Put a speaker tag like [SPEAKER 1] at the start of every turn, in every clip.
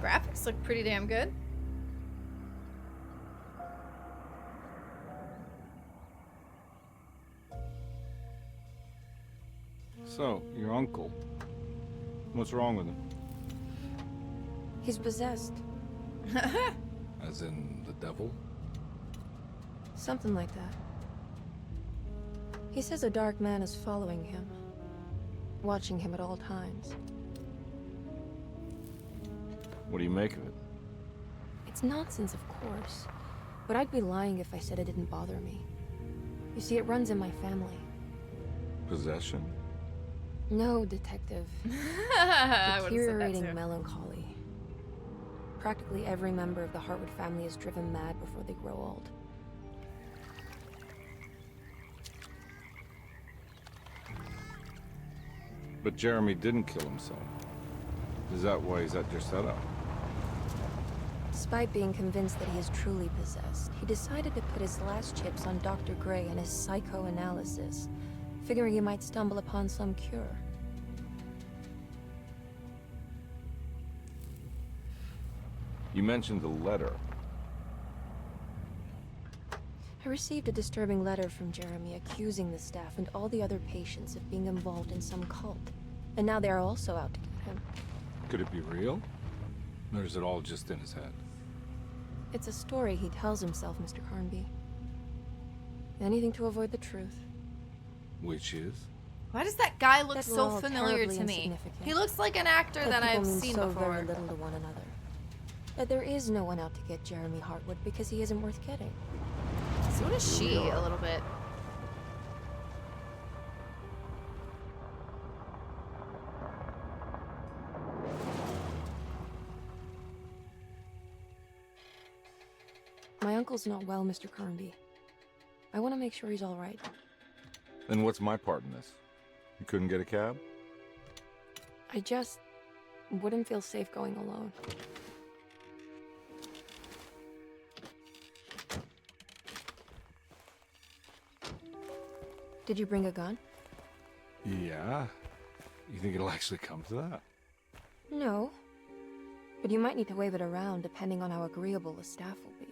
[SPEAKER 1] Graphics look pretty damn good.
[SPEAKER 2] So, your uncle. What's wrong with him?
[SPEAKER 3] He's possessed.
[SPEAKER 2] As in the devil?
[SPEAKER 3] Something like that. He says a dark man is following him, watching him at all times.
[SPEAKER 2] What do you make of it?
[SPEAKER 3] It's nonsense, of course, but I'd be lying if I said it didn't bother me. You see, it runs in my family.
[SPEAKER 2] Possession?
[SPEAKER 3] No, detective.
[SPEAKER 1] I would've said that
[SPEAKER 3] Deteriorating
[SPEAKER 1] too.
[SPEAKER 3] melancholy. Practically every member of the Hartwood family is driven mad before they grow old.
[SPEAKER 2] But Jeremy didn't kill himself. Is that why he's at Derceto?
[SPEAKER 3] Despite being convinced that he is truly possessed, he decided to put his last chips on Dr. Gray and his psychoanalysis, figuring he might stumble upon some cure.
[SPEAKER 2] You mentioned the letter.
[SPEAKER 3] I received a disturbing letter from Jeremy accusing the staff and all the other patients of being involved in some cult. And now they are also out to get him.
[SPEAKER 2] Could it be real? Or is it all just in his head?
[SPEAKER 3] It's a story he tells himself, Mr. Carnby. Anything to avoid the truth.
[SPEAKER 2] Which is?
[SPEAKER 1] Why does that guy look
[SPEAKER 3] That we're
[SPEAKER 1] so
[SPEAKER 3] all
[SPEAKER 1] familiar
[SPEAKER 3] terribly
[SPEAKER 1] to me?
[SPEAKER 3] insignificant.
[SPEAKER 1] He looks like an actor that
[SPEAKER 3] people
[SPEAKER 1] I've
[SPEAKER 3] mean
[SPEAKER 1] seen
[SPEAKER 3] so
[SPEAKER 1] before.
[SPEAKER 3] very little to one another. That there is no one out to get Jeremy Hartwood because he isn't worth getting.
[SPEAKER 1] So does she a little bit.
[SPEAKER 3] My uncle's not well, Mr. Carnby. I want to make sure he's all right.
[SPEAKER 2] Then what's my part in this? You couldn't get a cab?
[SPEAKER 3] I just wouldn't feel safe going alone. Did you bring a gun?
[SPEAKER 2] Yeah. You think it'll actually come to that?
[SPEAKER 3] No. But you might need to wave it around depending on how agreeable the staff will be.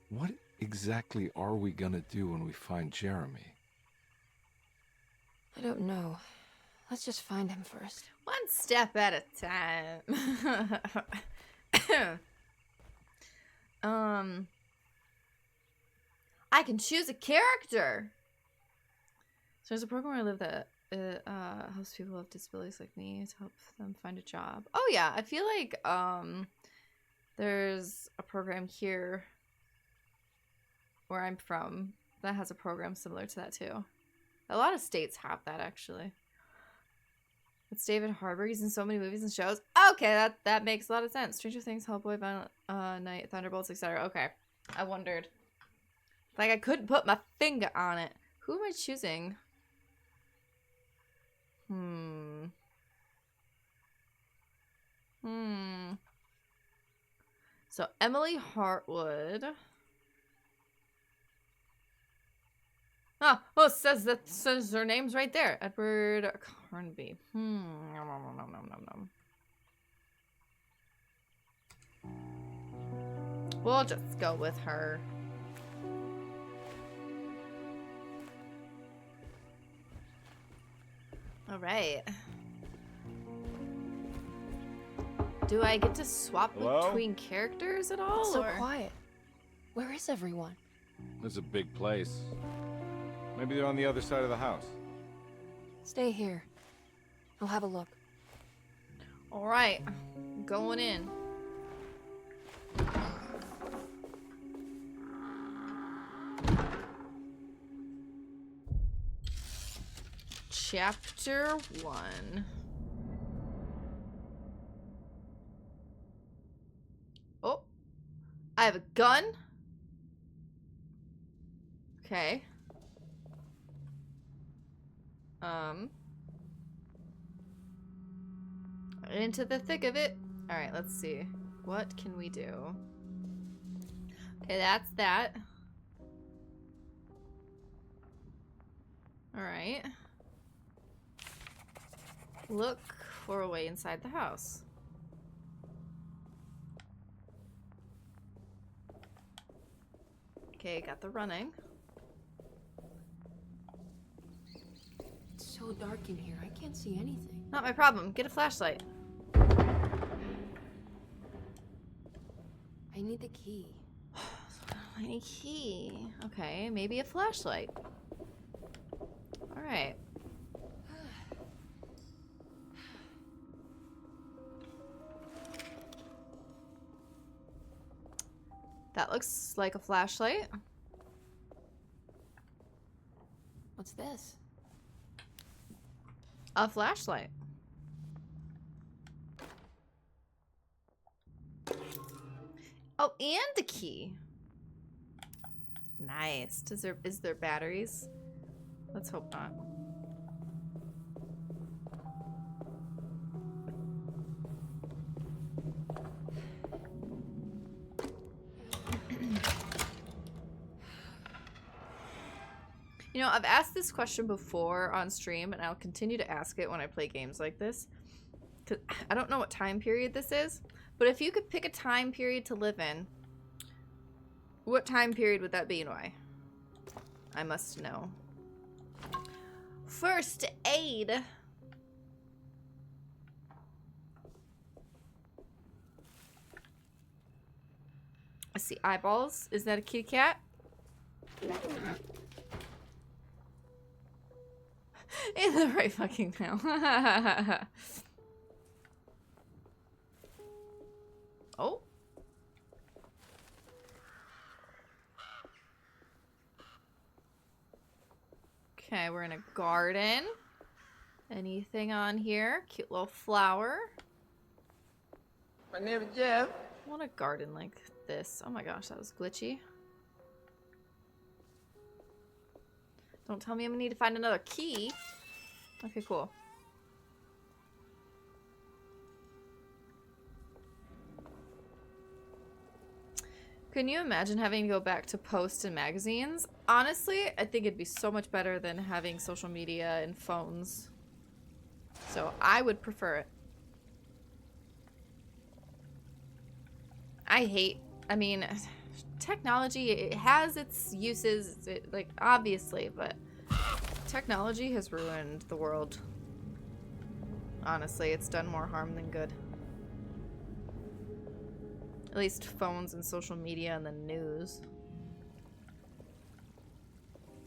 [SPEAKER 2] What exactly are we gonna do when we find Jeremy?
[SPEAKER 3] I don't know. Let's just find him first.
[SPEAKER 1] One step at a time. I can choose a character. So there's a program where I live that helps people with disabilities like me to help them find a job. Oh yeah, I feel like there's a program here where I'm from that has a program similar to that too. A lot of states have that actually. It's David Harbour. He's in so many movies and shows. Okay, that makes a lot of sense. Stranger Things, Hellboy, Violent Night, Thunderbolts, etc. Okay, I wondered. Like I couldn't put my finger on it. Who am I choosing? So Emily Hartwood. Oh, it says her name's right there. Edward Carnby. We'll just go with her. All right. Do I get to swap between characters at all?
[SPEAKER 3] It's so quiet. Where is everyone?
[SPEAKER 2] This is a big place. Maybe they're on the other side of the house.
[SPEAKER 3] Stay here. I'll have a look.
[SPEAKER 1] All right, going in. Chapter 1. Oh, I have a gun. Okay. Into the thick of it. All right, let's see. What can we do? Okay, that's that. All right. Look for a way inside the house. Okay, got the running.
[SPEAKER 3] It's so dark in here, I can't see anything.
[SPEAKER 1] Not my problem. Get a flashlight.
[SPEAKER 3] I need the key.
[SPEAKER 1] I need a key. Okay, maybe a flashlight. Alright. That looks like a flashlight.
[SPEAKER 3] What's this?
[SPEAKER 1] A flashlight. Oh, and a key. Nice. Is there batteries? Let's hope not. You know, I've asked this question before on stream, and I'll continue to ask it when I play games like this. 'Cause I don't know what time period this is, but if you could pick a time period to live in, what time period would that be and why? I must know. First aid. I see eyeballs. Is that a kitty cat? In the right fucking now. Oh. Okay, we're in a garden. Anything on here? Cute little flower.
[SPEAKER 4] My name is Jeff.
[SPEAKER 1] I want a garden like this. Oh my gosh, that was glitchy. Don't tell me I'm gonna need to find another key. Okay, cool. Can you imagine having to go back to posts and magazines? Honestly, I think it'd be so much better than having social media and phones. So I would prefer it. I mean, technology, it has its uses, like, obviously, but technology has ruined the world. Honestly, it's done more harm than good. At least phones and social media and the news.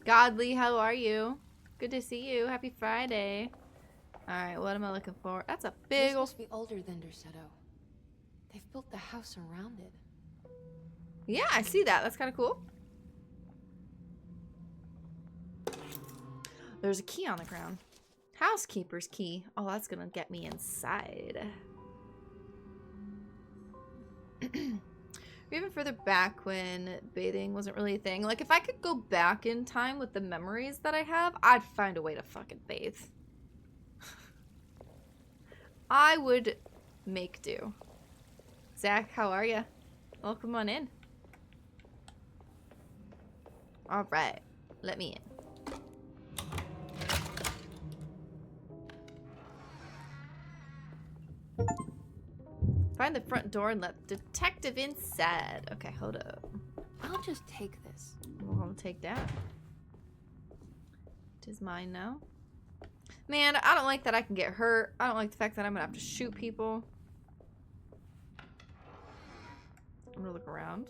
[SPEAKER 1] Godly, how are you? Good to see you. Happy Friday. Alright, what am I looking for? That's a big
[SPEAKER 3] This
[SPEAKER 1] old...
[SPEAKER 3] must be older than Derceto. They've built the house around it.
[SPEAKER 1] Yeah, I see that. That's kind of cool. There's a key on the ground. Housekeeper's key. Oh, that's gonna get me inside. Or even further back when bathing wasn't really a thing. Like, if I could go back in time with the memories that I have, I'd find a way to fucking bathe. I would make do. Zach, how are ya? Welcome on in. Alright, let me in. Find the front door and let detective inside. Okay, hold up.
[SPEAKER 3] I'll just take this.
[SPEAKER 1] I'll take that. It is mine now. Man, I don't like that I can get hurt. I don't like the fact that I'm gonna have to shoot people. I'm gonna look around.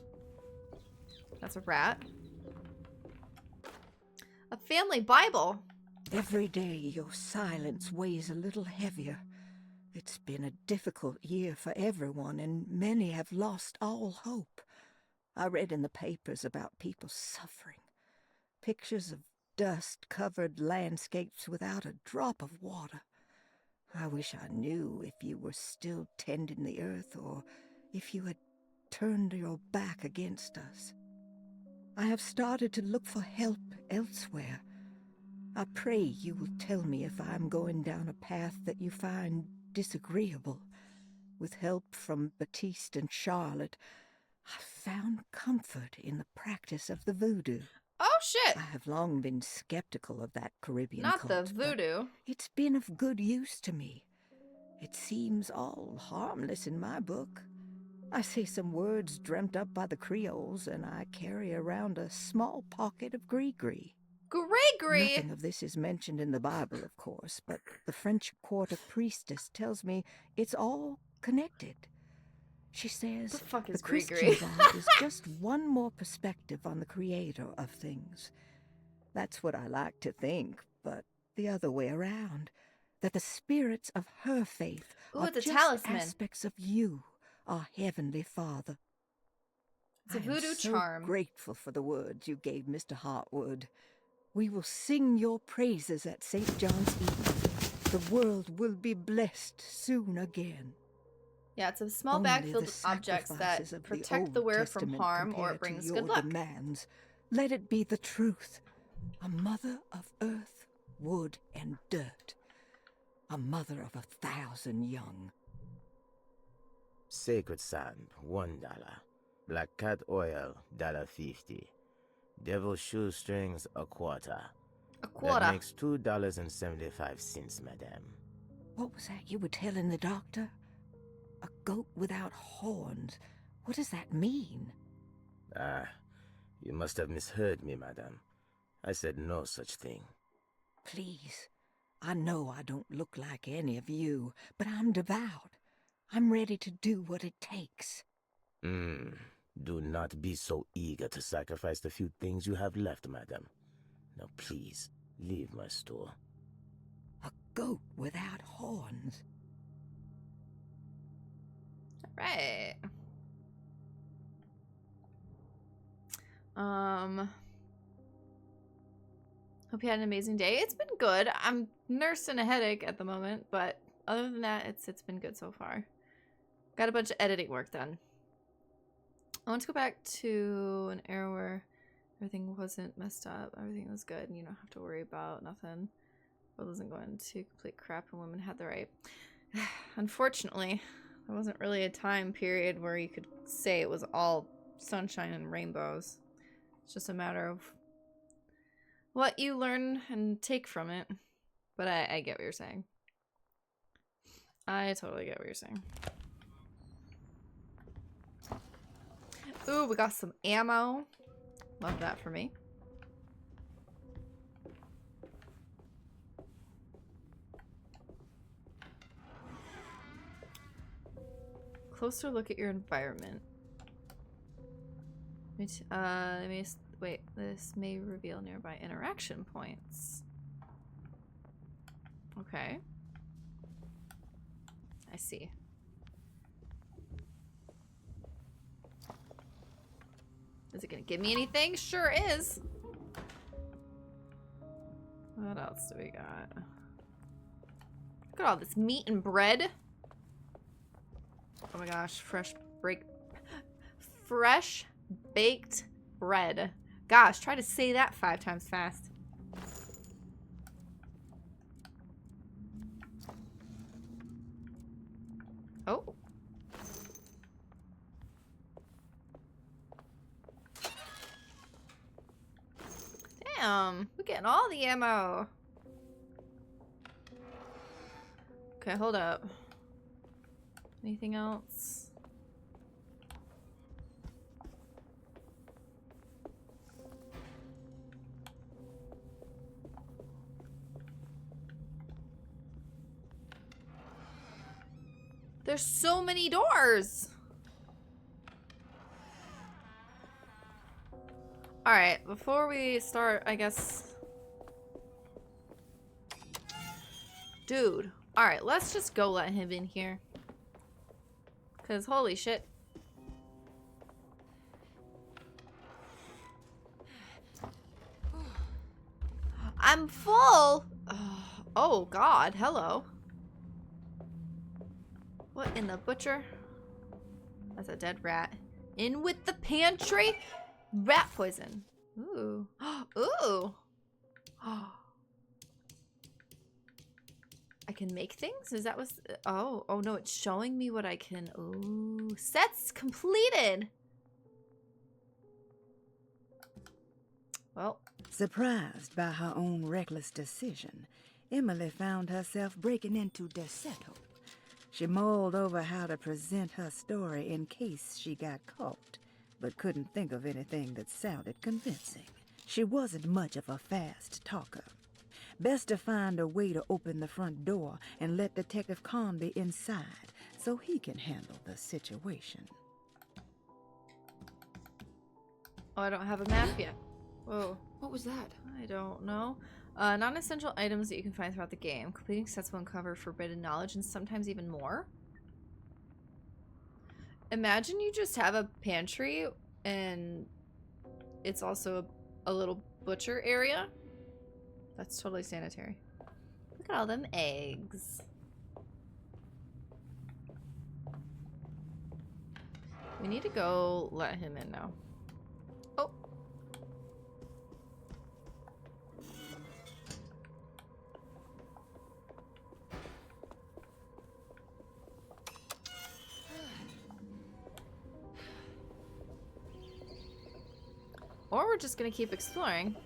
[SPEAKER 1] That's a rat. A family Bible.
[SPEAKER 5] Every day your silence weighs a little heavier. It's been a difficult year for everyone, and many have lost all hope. I read in the papers about people suffering. Pictures of dust-covered landscapes without a drop of water. I wish I knew if you were still tending the earth, or if you had turned your back against us. I have started to look for help elsewhere. I pray you will tell me if I am going down a path that you find disagreeable. With help from Baptiste and Charlotte, I found comfort in the practice of the voodoo.
[SPEAKER 1] Oh shit!
[SPEAKER 5] I have long been skeptical of that Caribbean
[SPEAKER 1] Not
[SPEAKER 5] cult,
[SPEAKER 1] the voodoo.
[SPEAKER 5] it's been of good use to me. It seems all harmless in my book. I see some words dreamt up by the Creoles, and I carry around a small pocket of gree-gree.
[SPEAKER 1] Gregory!
[SPEAKER 5] Nothing of this is mentioned in the Bible, of course, but the French quarter priestess tells me it's all connected. She says
[SPEAKER 1] The fuck
[SPEAKER 5] the
[SPEAKER 1] is
[SPEAKER 5] Christian
[SPEAKER 1] Gregory?
[SPEAKER 5] God is just one more perspective on the creator of things. That's what I like to think, but the other way around. That the spirits of her faith
[SPEAKER 1] Ooh,
[SPEAKER 5] are
[SPEAKER 1] it's a
[SPEAKER 5] just
[SPEAKER 1] talisman.
[SPEAKER 5] aspects of you, our Heavenly Father.
[SPEAKER 1] It's a
[SPEAKER 5] I am
[SPEAKER 1] voodoo
[SPEAKER 5] so
[SPEAKER 1] charm.
[SPEAKER 5] grateful for the words you gave Mr. Hartwood. We will sing your praises at St. John's Eve. The world will be blessed soon again.
[SPEAKER 1] Yeah, it's a small
[SPEAKER 5] Only
[SPEAKER 1] bag filled
[SPEAKER 5] the
[SPEAKER 1] with objects that
[SPEAKER 5] sacrifices of
[SPEAKER 1] protect
[SPEAKER 5] Old
[SPEAKER 1] the wearer from
[SPEAKER 5] Testament
[SPEAKER 1] harm or
[SPEAKER 5] compare
[SPEAKER 1] it brings
[SPEAKER 5] to your
[SPEAKER 1] good luck.
[SPEAKER 5] demands. Let it be the truth. A mother of earth, wood, and dirt. A mother of 1,000 young.
[SPEAKER 6] Sacred sand, $1. Black cat oil, $1.50. Devil shoestrings, a quarter.
[SPEAKER 1] A quarter.
[SPEAKER 6] That makes $2.75, madame.
[SPEAKER 5] What was that you were telling the doctor? A goat without horns. What does that mean?
[SPEAKER 6] Ah, you must have misheard me, madame. I said no such thing.
[SPEAKER 5] Please. I know I don't look like any of you, but I'm devout. I'm ready to do what it takes.
[SPEAKER 6] Do not be so eager to sacrifice the few things you have left, madame. Now please, leave my store.
[SPEAKER 5] A goat without horns.
[SPEAKER 1] Right. Hope you had an amazing day. It's been good. I'm nursing a headache at the moment, but other than that, it's been good so far. Got a bunch of editing work done. I want to go back to an era where everything wasn't messed up. Everything was good, and you don't have to worry about nothing. World wasn't going to complete crap, and women had the right. Unfortunately, there wasn't really a time period where you could say it was all sunshine and rainbows. It's just a matter of what you learn and take from it. But I get what you're saying. I totally get what you're saying. Ooh, we got some ammo. Love that for me. Closer look at your environment. Wait, this may reveal nearby interaction points. Okay. I see. Is it gonna give me anything? Sure is. What else do we got? Look at all this meat and bread. Oh my gosh, fresh baked bread. Gosh, try to say that 5 times fast. Oh. Damn, we're getting all the ammo. Okay, hold up. Anything else? There's so many doors. All right, before we start, I guess. Dude. All right, let's just go let him in here. Cause holy shit. I'm full. Oh God, hello. What in the butcher? That's a dead rat. In with the pantry. Rat poison. Ooh. Ooh. I can make things? Is that what's... Oh no, it's showing me what I can... Ooh. Sets completed. Well.
[SPEAKER 7] Surprised by her own reckless decision, Emily found herself breaking into Derceto. She mulled over how to present her story in case she got caught, but couldn't think of anything that sounded convincing. She wasn't much of a fast talker. Best to find a way to open the front door and let Detective Conby inside so he can handle the situation.
[SPEAKER 1] Oh, I don't have a map yet. Whoa.
[SPEAKER 3] What was that?
[SPEAKER 1] I don't know. Non-essential items that you can find throughout the game. Completing sets will uncover forbidden knowledge and sometimes even more. Imagine you just have a pantry and it's also a little butcher area. That's totally sanitary. Look at all them eggs. We need to go let him in now. Oh. Or we're just gonna keep exploring.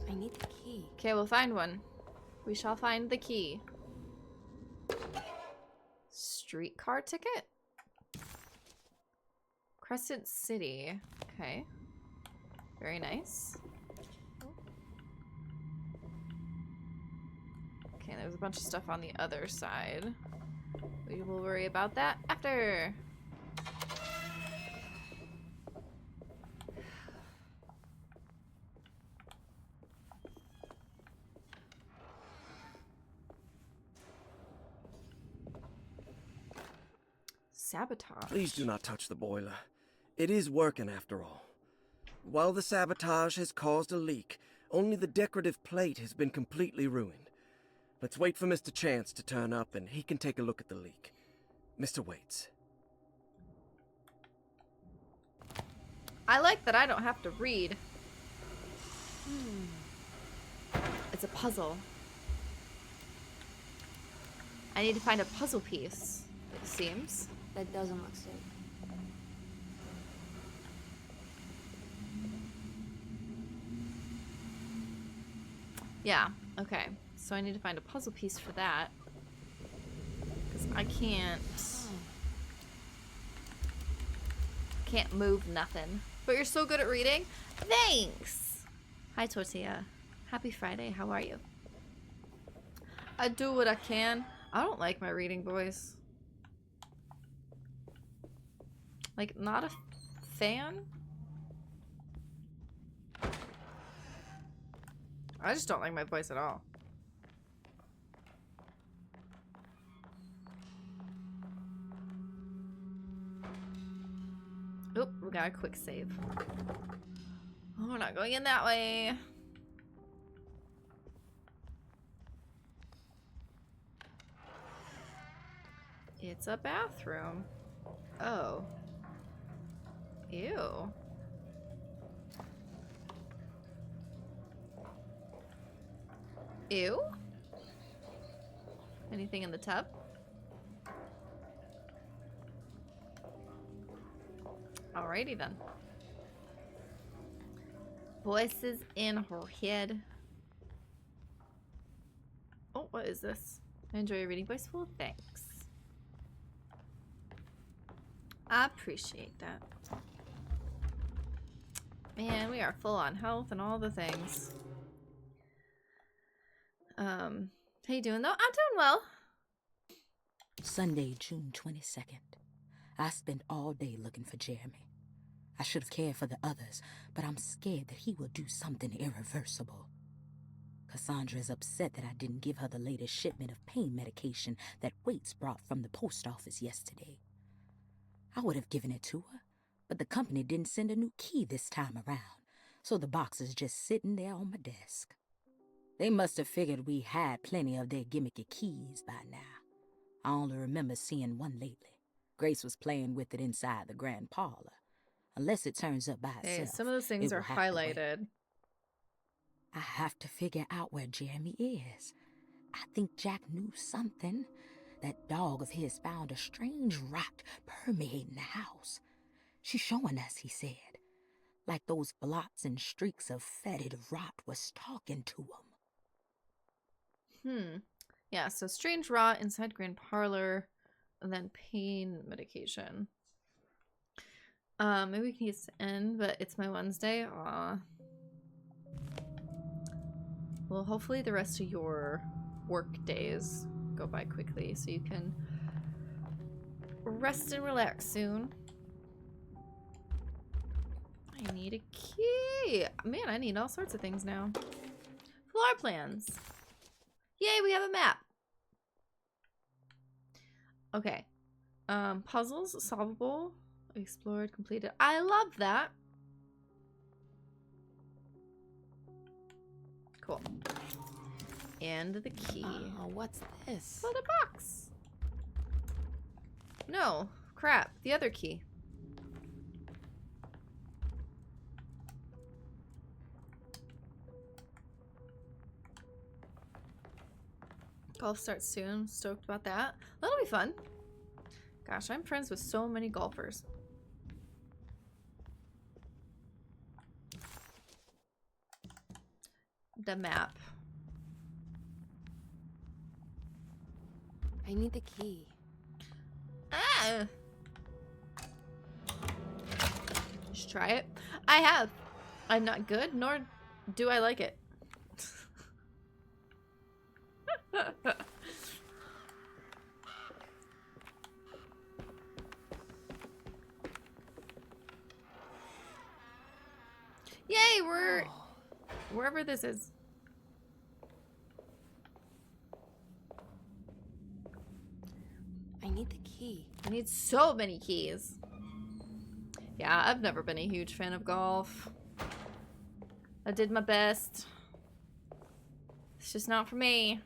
[SPEAKER 3] I need the key.
[SPEAKER 1] Okay, we'll find one. We shall find the key. Streetcar ticket? Crescent City. Okay. Very nice. Okay, there's a bunch of stuff on the other side. We will worry about that after. Sabotage.
[SPEAKER 8] Please do not touch the boiler. It is working after all. While the sabotage has caused a leak, only the decorative plate has been completely ruined. Let's wait for Mr. Chance to turn up and he can take a look at the leak. Mr. Waits.
[SPEAKER 1] I like that I don't have to read. It's a puzzle. I need to find a puzzle piece, it seems.
[SPEAKER 3] That doesn't look safe.
[SPEAKER 1] Yeah, okay. So I need to find a puzzle piece for that. Because I can't move nothing. But you're so good at reading. Thanks! Hi, Tortilla. Happy Friday. How are you? I do what I can. I don't like my reading voice. Like, not a fan? I just don't like my voice at all. Oop, we got a quick save. Oh, we're not going in that way. It's a bathroom. Oh. Ew. Ew? Anything in the tub? Alrighty then. Voices in her head. Oh, what is this? I enjoy your reading voice. Well, thanks. I appreciate that. Man, we are full on health and all the things. How you doing though? I'm doing well.
[SPEAKER 9] Sunday, June 22nd. I spent all day looking for Jeremy. I should have cared for the others, but I'm scared that he will do something irreversible. Cassandra is upset that I didn't give her the latest shipment of pain medication that Waits brought from the post office yesterday. I would have given it to her, but the company didn't send a new key this time around, so the box is just sitting there on my desk. They must have figured we had plenty of their gimmicky keys by now. I only remember seeing one lately. Grace was playing with it inside the grand parlor. Unless it turns up by
[SPEAKER 1] Hey,
[SPEAKER 9] itself.
[SPEAKER 1] some of those things
[SPEAKER 9] it
[SPEAKER 1] are
[SPEAKER 9] will have to wait.
[SPEAKER 1] highlighted.
[SPEAKER 9] I have to figure out where Jeremy is. I think Jack knew something. That dog of his found a strange rot permeating the house. She's showing us, he said. like those blots and streaks of fetid rot was talking to him.
[SPEAKER 1] Yeah, so strange rot inside grand parlor, and then pain medication. Maybe we can get to end, but it's my Wednesday. Aw. Well, hopefully the rest of your work days go by quickly so you can rest and relax soon. I need a key. Man, I need all sorts of things now. Floor plans. Yay, we have a map. Okay. Puzzles, solvable, explored, completed. I love that. Cool. And the key.
[SPEAKER 3] Oh, what's this?
[SPEAKER 1] For the box. No. Crap. The other key. Golf starts soon. Stoked about that. That'll be fun. Gosh, I'm friends with so many golfers. The map.
[SPEAKER 3] I need the key.
[SPEAKER 1] Ah! Just try it. I have. I'm not good, nor do I like it. Yay, we're wherever this is.
[SPEAKER 3] I need the key.
[SPEAKER 1] I need so many keys. Yeah, I've never been a huge fan of golf. I did my best. It's just not for me.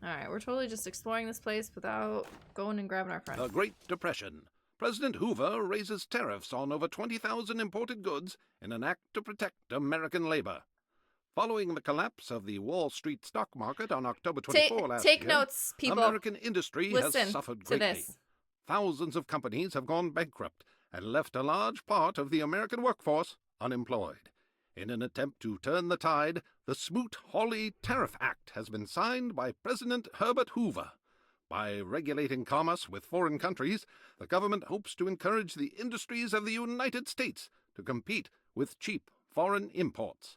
[SPEAKER 1] Alright, we're totally just exploring this place without going and grabbing our friend.
[SPEAKER 10] The Great Depression. President Hoover raises tariffs on over 20,000 imported goods in an act to protect American labor. Following the collapse of the Wall Street stock market on October 24 last year,
[SPEAKER 1] take notes, people.
[SPEAKER 10] American industry
[SPEAKER 1] Listen
[SPEAKER 10] has suffered
[SPEAKER 1] to
[SPEAKER 10] greatly.
[SPEAKER 1] this.
[SPEAKER 10] Thousands of companies have gone bankrupt and left a large part of the American workforce unemployed. In an attempt to turn the tide, the Smoot-Hawley Tariff Act has been signed by President Herbert Hoover. By regulating commerce with foreign countries, the government hopes to encourage the industries of the United States to compete with cheap foreign imports.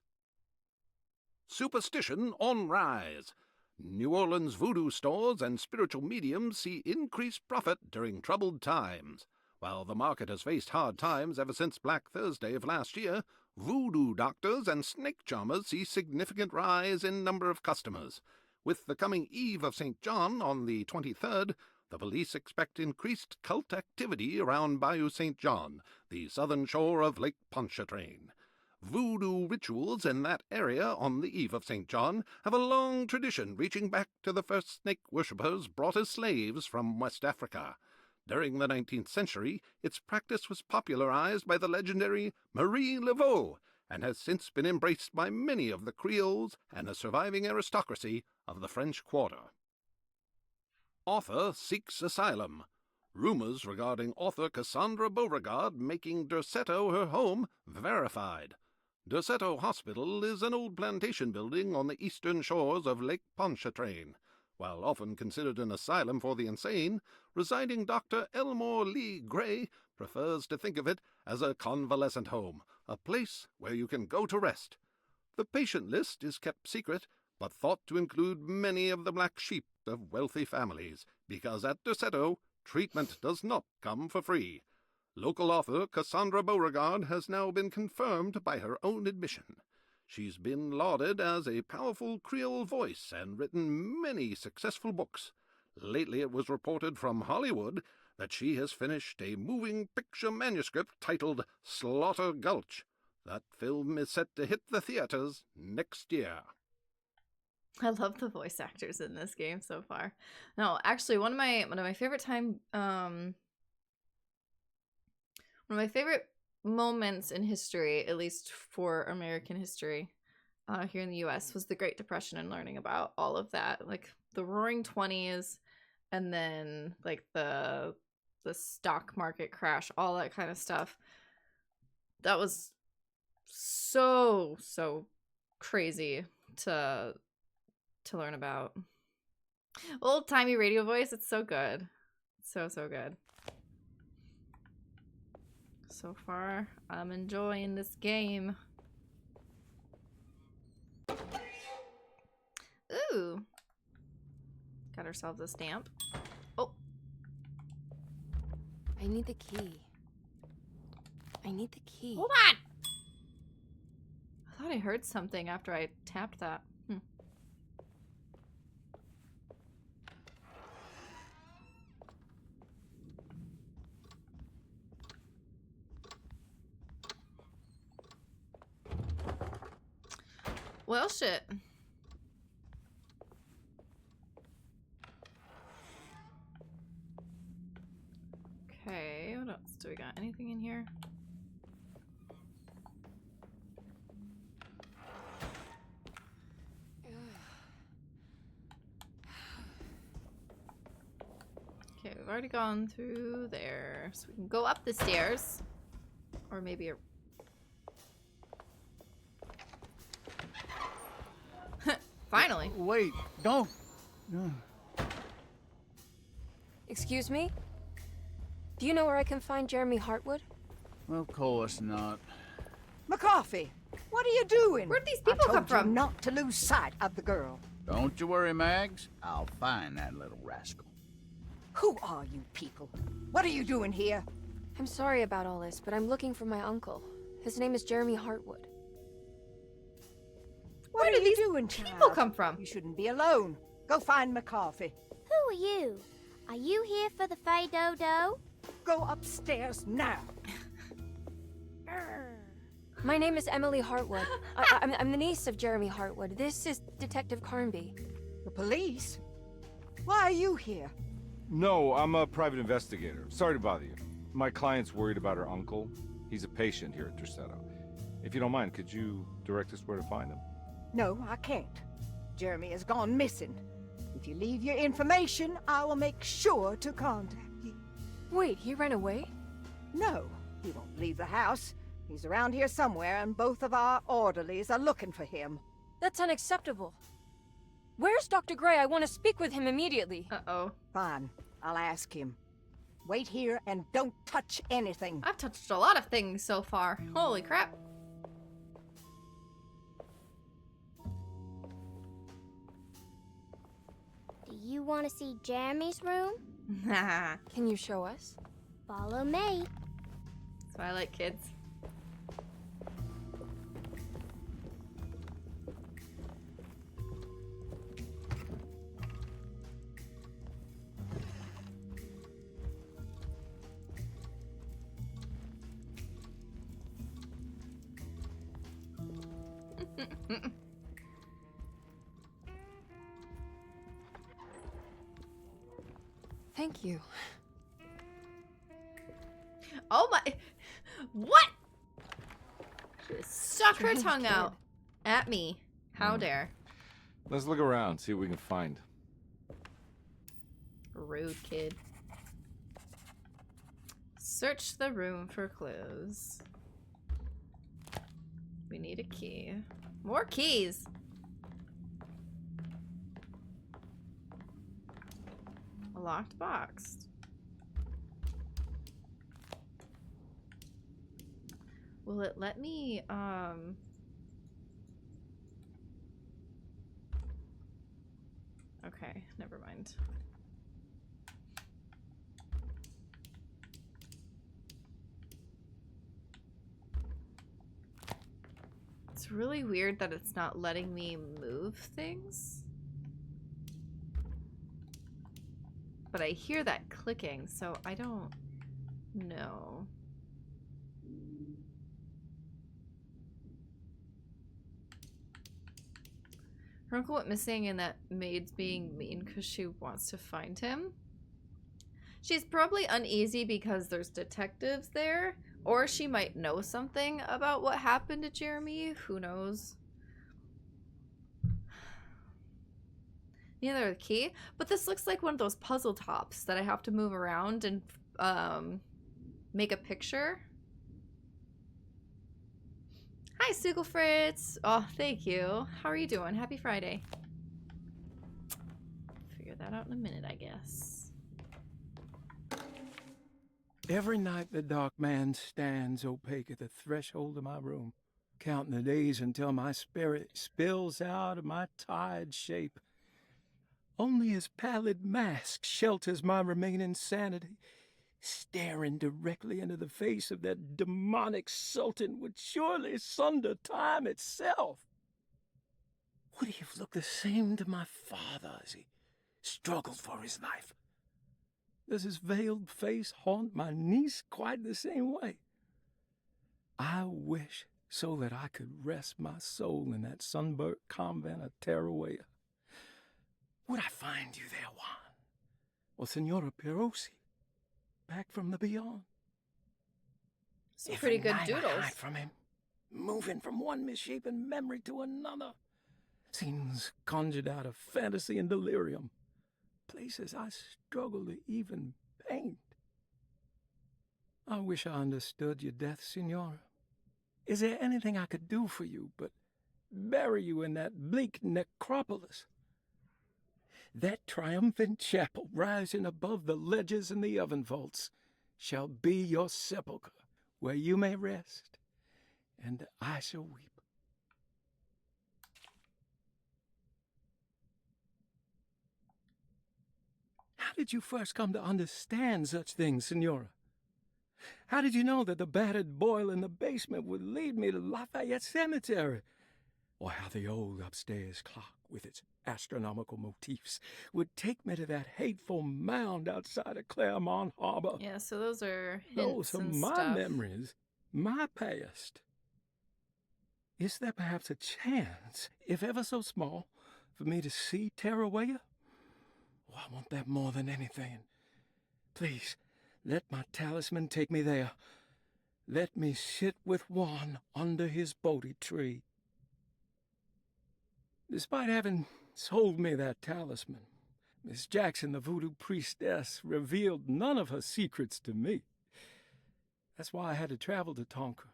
[SPEAKER 10] Superstition on rise. New Orleans voodoo stores and spiritual mediums see increased profit during troubled times. While the market has faced hard times ever since Black Thursday of last year, voodoo doctors and snake charmers see significant rise in number of customers. With the coming Eve of St. John on the 23rd, the police expect increased cult activity around Bayou St. John, the southern shore of Lake Pontchartrain. Voodoo rituals in that area on the Eve of St. John have a long tradition reaching back to the first snake worshippers brought as slaves from West Africa. During the 19th century, its practice was popularized by the legendary Marie Laveau and has since been embraced by many of the Creoles and the surviving aristocracy of the French Quarter. Author seeks asylum. Rumors regarding author Cassandra Beauregard making Derceto her home verified. Derceto Hospital is an old plantation building on the eastern shores of Lake Pontchartrain. While often considered an asylum for the insane, residing Dr. Elmore Lee Gray prefers to think of it as a convalescent home, a place where you can go to rest. The patient list is kept secret, but thought to include many of the black sheep of wealthy families, because at Derceto, treatment does not come for free. Local author Cassandra Beauregard has now been confirmed by her own admission. She's been lauded as a powerful Creole voice and written many successful books. Lately it was reported from Hollywood that she has finished a moving picture manuscript titled Slaughter Gulch. That film is set to hit the theaters next year.
[SPEAKER 1] I love the voice actors in this game so far. No, actually, one of my favorite one of my favorite moments in history, at least for American history, here in the U.S., was the Great Depression and learning about all of that, like the Roaring 20s, and then like the the stock market crash, all that kind of stuff. That was so crazy to learn about. Old timey radio voice, it's so good. So good. So far, I'm enjoying this game. Ooh. Got ourselves a stamp. Oh.
[SPEAKER 3] I need the key. I need the key.
[SPEAKER 1] Hold on! I thought I heard something after I tapped that. Well, shit. Okay, what else do we got? Anything in here? Okay, we've already gone through there. So we can go up the stairs. Or maybe a... Finally.
[SPEAKER 11] Wait, don't.
[SPEAKER 3] Excuse me? Do you know where I can find Jeremy Hartwood?
[SPEAKER 11] Of course not.
[SPEAKER 5] McCarthy, what are you doing?
[SPEAKER 1] Where'd these people come from?
[SPEAKER 5] You not to lose sight of the girl.
[SPEAKER 11] Don't you worry, Mags. I'll find that little rascal.
[SPEAKER 5] Who are you people? What are you doing here?
[SPEAKER 3] I'm sorry about all this, but I'm looking for my uncle. His name is Jeremy Hartwood.
[SPEAKER 5] What are you doing, child?
[SPEAKER 1] People come from?
[SPEAKER 5] You shouldn't be alone. Go find McCarthy.
[SPEAKER 12] Who are you? Are you here for the Fay Dodo?
[SPEAKER 5] Go upstairs now.
[SPEAKER 3] My name is Emily Hartwood. I'm the niece of Jeremy Hartwood. This is Detective Carnby.
[SPEAKER 5] The police? Why are you here?
[SPEAKER 2] No, I'm a private investigator. Sorry to bother you. My client's worried about her uncle. He's a patient here at Derceto. If you don't mind, could you direct us where to find him?
[SPEAKER 5] No, I can't. Jeremy has gone missing. If you leave your information, I will make sure to contact you.
[SPEAKER 3] Wait, he ran away?
[SPEAKER 5] No, he won't leave the house. He's around here somewhere, and both of our orderlies are looking for him.
[SPEAKER 3] That's unacceptable. Where's Dr. Gray? I want to speak with him immediately.
[SPEAKER 1] Uh-oh.
[SPEAKER 5] Fine, I'll ask him. Wait here and don't touch anything.
[SPEAKER 1] I've touched a lot of things so far. Holy crap.
[SPEAKER 12] Do you want to see Jeremy's room?
[SPEAKER 3] Can you show us?
[SPEAKER 12] Follow me.
[SPEAKER 1] That's why I like kids.
[SPEAKER 3] Thank you.
[SPEAKER 1] Oh my... What? She stuck her tongue out at me. How dare.
[SPEAKER 2] Let's look around, see what we can find.
[SPEAKER 1] Rude kid. Search the room for clues. We need a key. More keys. A locked box. Will it let me, Okay, never mind. It's really weird that it's not letting me move things. But I hear that clicking, so I don't know. Her uncle went missing and that maid's being mean because she wants to find him. She's probably uneasy because there's detectives there, or she might know something about what happened to Jeremy. Who knows? Neither the key, but this looks like one of those puzzle tops that I have to move around and make a picture. Hi, Sugal Fritz. Oh, thank you. How are you doing? Happy Friday. Figure that out in a minute, I guess.
[SPEAKER 13] Every night the dark man stands opaque at the threshold of my room, counting the days until my spirit spills out of my tired shape. Only his pallid mask shelters my remaining sanity. Staring directly into the face of that demonic sultan would surely sunder time itself. Would he have looked the same to my father as he struggled for his life? Does his veiled face haunt my niece quite the same way? I wish so that I could rest my soul in that sunburnt convent of Tarawea. Would I find you there, Juan? Or Senora Perosi, back from the beyond?
[SPEAKER 1] Some pretty good doodles.
[SPEAKER 13] I hide from him, moving from one misshapen memory to another. Scenes conjured out of fantasy and delirium. Places I struggle to even paint. I wish I understood your death, Senora. Is there anything I could do for you but bury you in that bleak necropolis? That triumphant chapel rising above the ledges and the oven vaults shall be your sepulchre, where you may rest, and I shall weep. How did you first come to understand such things, Senora? How did you know that the battered boil in the basement would lead me to Lafayette Cemetery? Or how the old upstairs clock, with its astronomical motifs, would take me to that hateful mound outside of Claremont Harbor?
[SPEAKER 1] Yeah, so those are hints
[SPEAKER 13] Those are
[SPEAKER 1] and
[SPEAKER 13] my
[SPEAKER 1] stuff.
[SPEAKER 13] memories, my past. Is there perhaps a chance, if ever so small, for me to see Tarawea? Oh, I want that more than anything. Please, let my talisman take me there. Let me sit with Juan under his Bodhi tree. Despite having sold me that talisman, Miss Jackson, the voodoo priestess, revealed none of her secrets to me. That's why I had to travel to Tonka.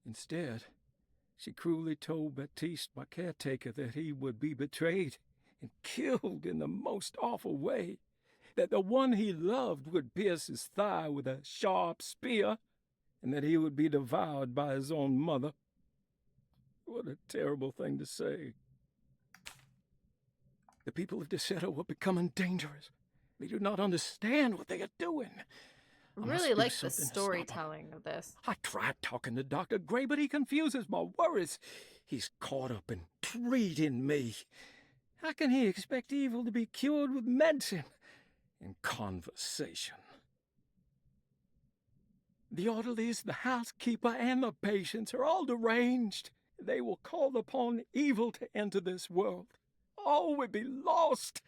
[SPEAKER 13] Instead, she cruelly told Baptiste, my caretaker, that he would be betrayed and killed in the most awful way, that the one he loved would pierce his thigh with a sharp spear, and that he would be devoured by his own mother. What a terrible thing to say. The people of Derceto are becoming dangerous. They do not understand what they are doing. I must
[SPEAKER 1] Really
[SPEAKER 13] do
[SPEAKER 1] like the
[SPEAKER 13] something to stop 'em.
[SPEAKER 1] storytelling of this.
[SPEAKER 13] I tried talking to Dr. Gray, but he confuses my worries. He's caught up in treating me. How can he expect evil to be cured with medicine and conversation? The orderlies, the housekeeper, and the patients are all deranged. They will call upon evil to enter this world. All will be lost.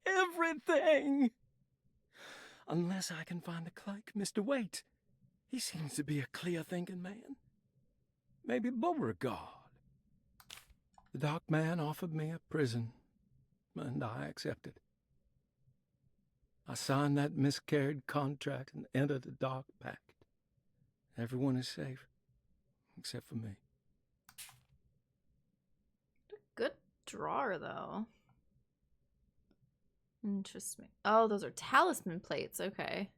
[SPEAKER 13] Everything. Unless I can find the clerk, Mr. Waite. He seems to be a clear-thinking man. Maybe Beauregard. The dark man offered me a prison, and I accepted. I signed that miscarried contract and entered the dark pact. Everyone is safe, except for me.
[SPEAKER 1] Good drawer, though. Interesting. Oh, those are talisman plates. Okay.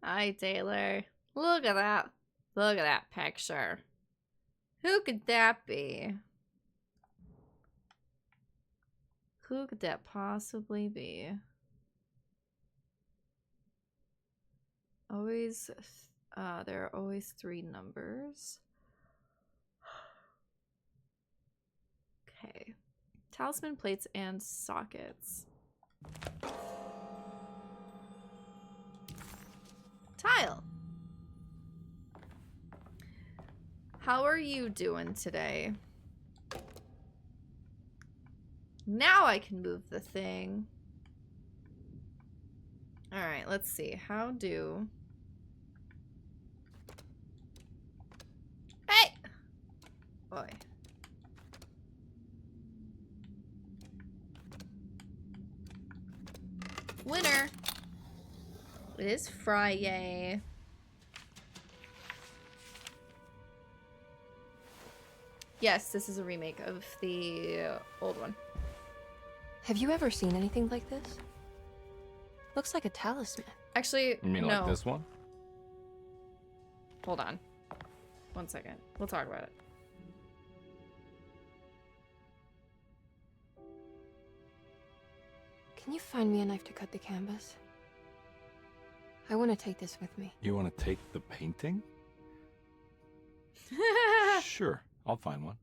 [SPEAKER 1] Hi, Taylor. Look at that. Look at that picture. Who could that be? Who could that possibly be? Always, there are always 3 numbers. Okay. Talisman plates and sockets. Tile. How are you doing today? Now I can move the thing. All right, let's see. How do... Hey! Boy. Winner! It is Friday. Yes, this is a remake of the old one.
[SPEAKER 3] Have you ever seen anything like this? Looks like a talisman.
[SPEAKER 1] Actually,
[SPEAKER 2] You mean
[SPEAKER 1] no.
[SPEAKER 2] like this one?
[SPEAKER 1] Hold on. 1 second. We'll talk about it.
[SPEAKER 3] Can you find me a knife to cut the canvas? I want to take this with me.
[SPEAKER 2] You want to take the painting? Sure, I'll find one.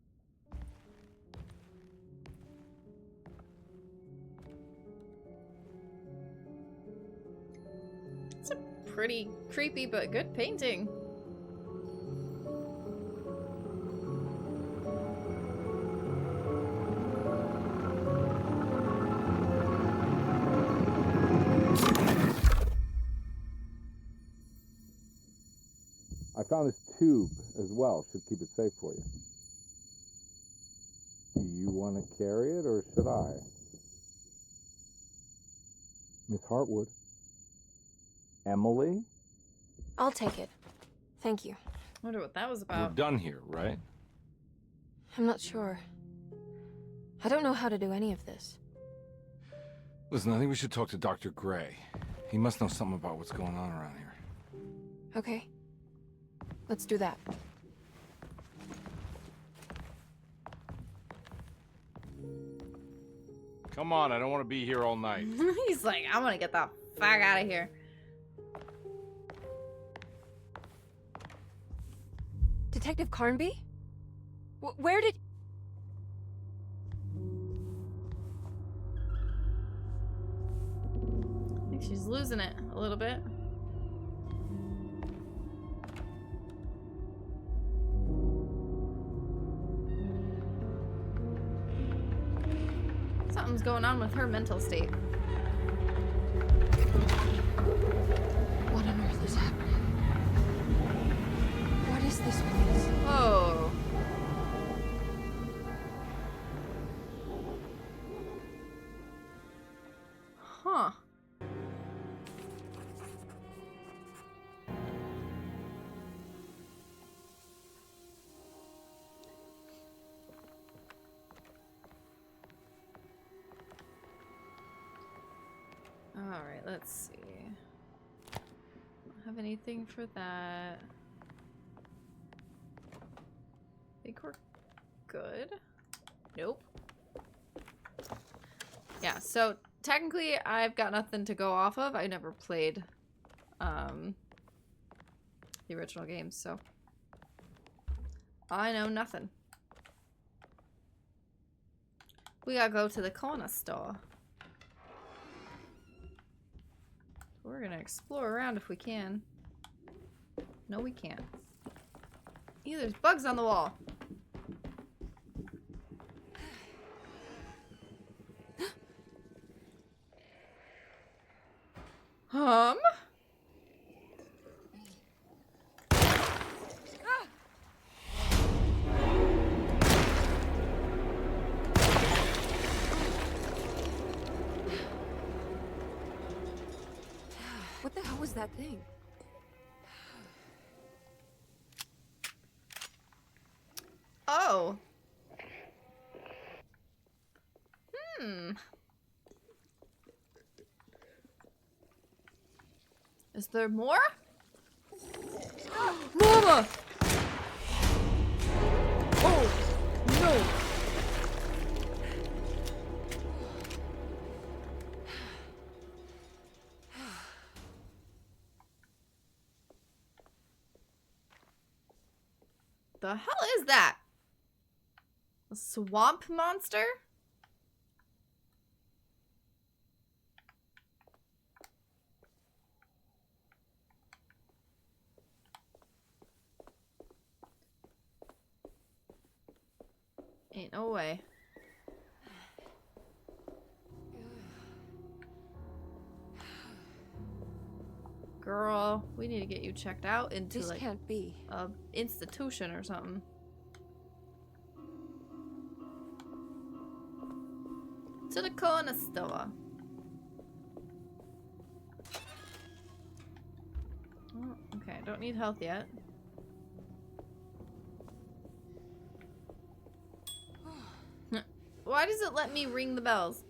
[SPEAKER 1] It's a pretty creepy but good painting.
[SPEAKER 2] I found this tube as well. Should keep it safe for you. Do you want to carry it or should I? Miss Hartwood? Emily?
[SPEAKER 3] I'll take it. Thank you.
[SPEAKER 1] I wonder what that was
[SPEAKER 2] We're
[SPEAKER 1] about.
[SPEAKER 2] done here, right?
[SPEAKER 3] I'm not sure. I don't know how to do any of this.
[SPEAKER 2] Listen, I think we should talk to Dr. Gray. He must know something about what's going on around here.
[SPEAKER 3] Okay. Let's do that.
[SPEAKER 2] Come on, I don't want to be here all night.
[SPEAKER 1] He's like, I want to get the fuck out of here.
[SPEAKER 3] Detective Carnby? Where did...
[SPEAKER 1] I think she's losing it a little bit. Something's going on with her mental state.
[SPEAKER 3] What on earth is happening? What is this place?
[SPEAKER 1] Oh. Huh. Alright, let's see. Don't have anything for that. Think we're good? Nope. Yeah, so technically I've got nothing to go off of. I never played the original games, so I know nothing. We gotta go to the corner store. We're gonna explore around if we can. No, we can't. Ew, there's bugs on the wall.
[SPEAKER 3] What the hell was that thing?
[SPEAKER 1] Oh. Is there more? Mama! Oh, no. The hell is that? A swamp monster? Ain't no way. Girl, we need to get you checked out into
[SPEAKER 3] This
[SPEAKER 1] like
[SPEAKER 3] can't be.
[SPEAKER 1] a institution or something. To the corner store. Okay, I don't need health yet. Why does it let me ring the bells?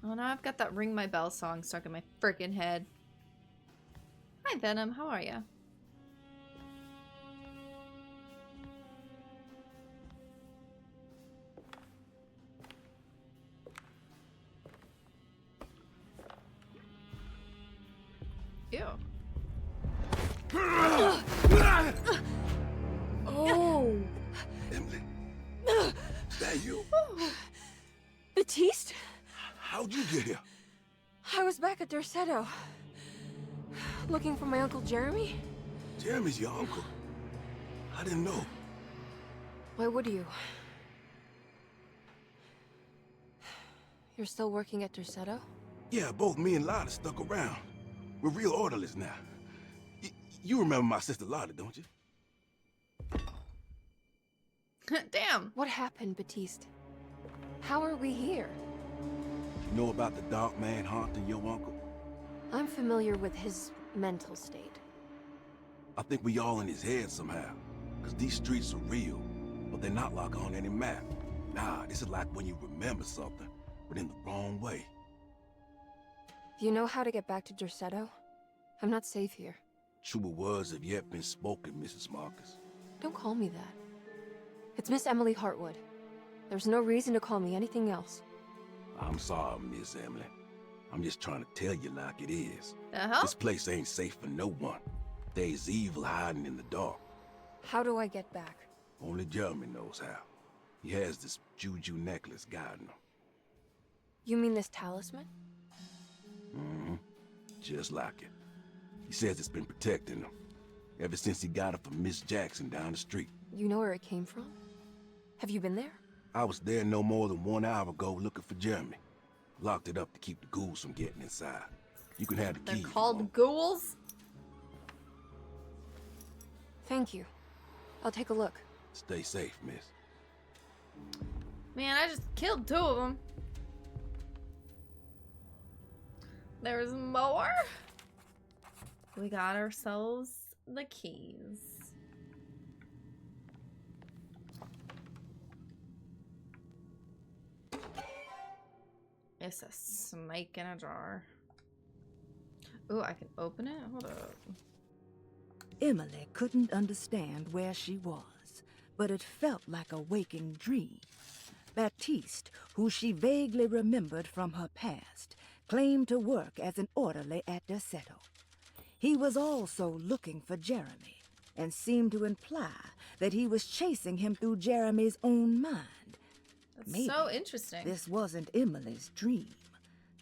[SPEAKER 1] Oh, now I've got that ring my bell song stuck in my freaking head. Hi, Venom. How are you? Ew.
[SPEAKER 3] Oh.
[SPEAKER 14] Emily, is that you?
[SPEAKER 3] Baptiste?
[SPEAKER 14] How'd you get here?
[SPEAKER 3] I was back at Derceto. Looking for my Uncle Jeremy?
[SPEAKER 14] Jeremy's your uncle. I didn't know.
[SPEAKER 3] Why would you? You're still working at Derceto?
[SPEAKER 14] Yeah, both me and Lotta stuck around. We're real orderlies now. You remember my sister Lotta, don't you?
[SPEAKER 1] Damn.
[SPEAKER 3] What happened, Baptiste? How are we here?
[SPEAKER 14] You know about the dark man haunting your uncle?
[SPEAKER 3] I'm familiar with his mental state.
[SPEAKER 14] I think we all in his head somehow. Because these streets are real, but they're not like on any map. Nah, this is like when you remember something, but in the wrong way.
[SPEAKER 3] Do you know how to get back to Derceto? I'm not safe here.
[SPEAKER 14] Truer words have yet been spoken, Mrs. Marcus.
[SPEAKER 3] Don't call me that. It's Miss Emily Hartwood. There's no reason to call me anything else.
[SPEAKER 14] I'm sorry, Miss Emily. I'm just trying to tell you like it is.
[SPEAKER 1] Uh-huh.
[SPEAKER 14] This place ain't safe for no one. There's evil hiding in the dark.
[SPEAKER 3] How do I get back?
[SPEAKER 14] Only Jeremy knows how. He has this juju necklace guiding him.
[SPEAKER 3] You mean this talisman?
[SPEAKER 14] Mm-hmm. Just like it. He says it's been protecting him ever since he got it from Miss Jackson down the street.
[SPEAKER 3] You know where it came from? Have you been there?
[SPEAKER 14] I was there no more than 1 hour ago looking for Jeremy. Locked it up to keep the ghouls from getting inside. You can have the key.
[SPEAKER 1] They're called ghouls?
[SPEAKER 3] Thank you. I'll take a look.
[SPEAKER 14] Stay safe, miss.
[SPEAKER 1] Man, I just killed 2 of them. There's more. We got ourselves the keys. It's a snake in a jar. Ooh, I can open it? Hold up.
[SPEAKER 7] Emily couldn't understand where she was, but it felt like a waking dream. Baptiste, who she vaguely remembered from her past, claimed to work as an orderly at Derceto. He was also looking for Jeremy, and seemed to imply that he was chasing him through Jeremy's own mind.
[SPEAKER 1] That's
[SPEAKER 7] Maybe
[SPEAKER 1] so interesting.
[SPEAKER 7] this wasn't Emily's dream,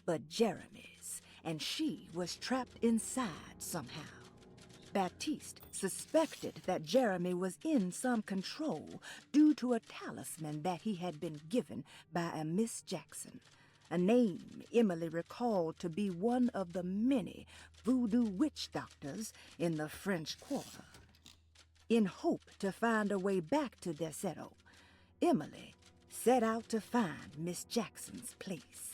[SPEAKER 7] but Jeremy's, and she was trapped inside somehow. Baptiste suspected that Jeremy was in some control due to a talisman that he had been given by a Miss Jackson, a name Emily recalled to be one of the many voodoo witch doctors in the French Quarter. In hope to find a way back to Derceto, Emily set out to find Miss Jackson's place.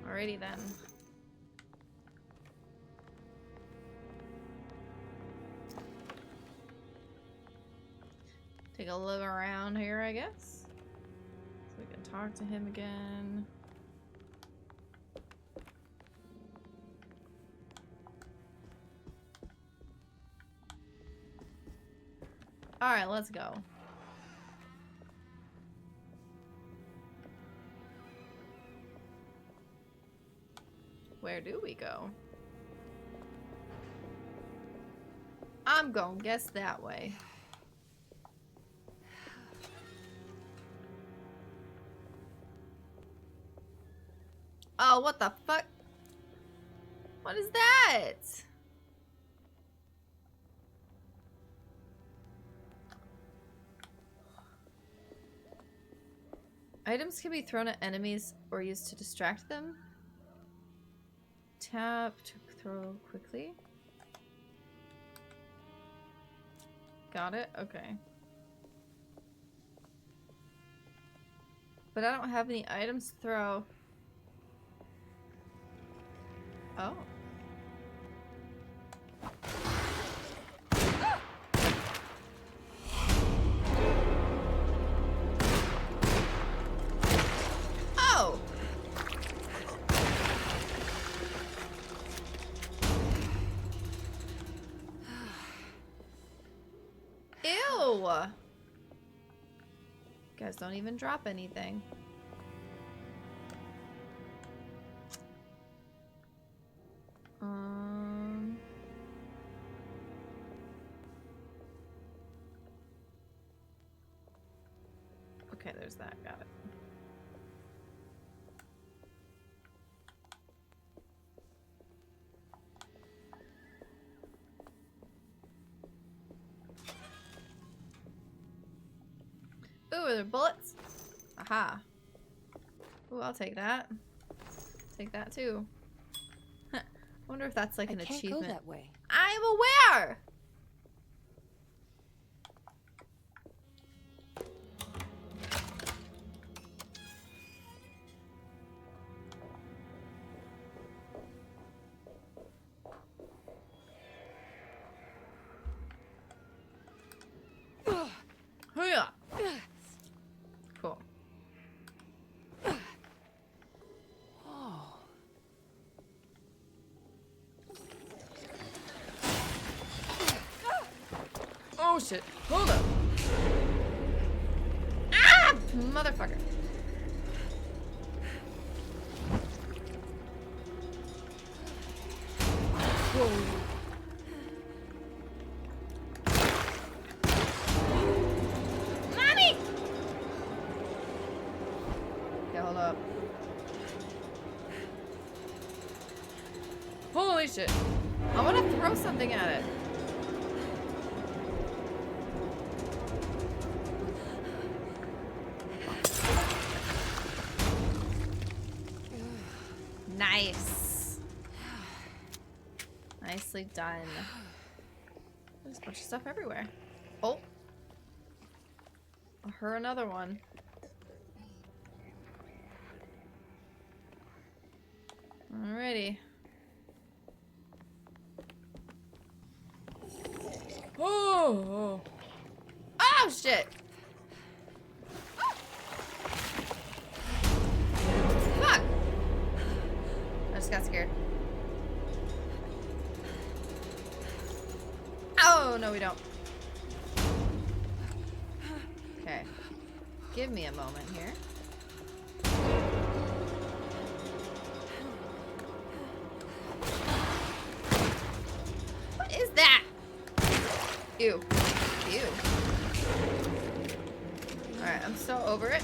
[SPEAKER 1] Alrighty then. Take a look around here, I guess. So we can talk to him again. Alright, let's go. Where do we go? I'm gonna guess that way. Oh, what the fuck? What is that? Items can be thrown at enemies or used to distract them. Tap to throw quickly. Got it? Okay. But I don't have any items to throw. Oh. Oh! Ew! You guys don't even drop anything. Okay, there's that. Got it. Ooh, are there bullets? Aha. Ooh, I'll take that. Take that too. I wonder if that's like an achievement. I can't go that way. I'm aware! Cool. Oh shit. Hold up. Ah! Motherfucker. Whoa. Mommy! Okay, hold up. Holy shit. I want to throw something at it. Nice. Nicely done. There's a bunch of stuff everywhere. Oh. I'll hurt another one. Alrighty. Oh. Oh shit. Fuck. I just got scared. Oh, no, we don't. Okay. Give me a moment here. What is that? Ew. Ew. Alright, I'm so over it.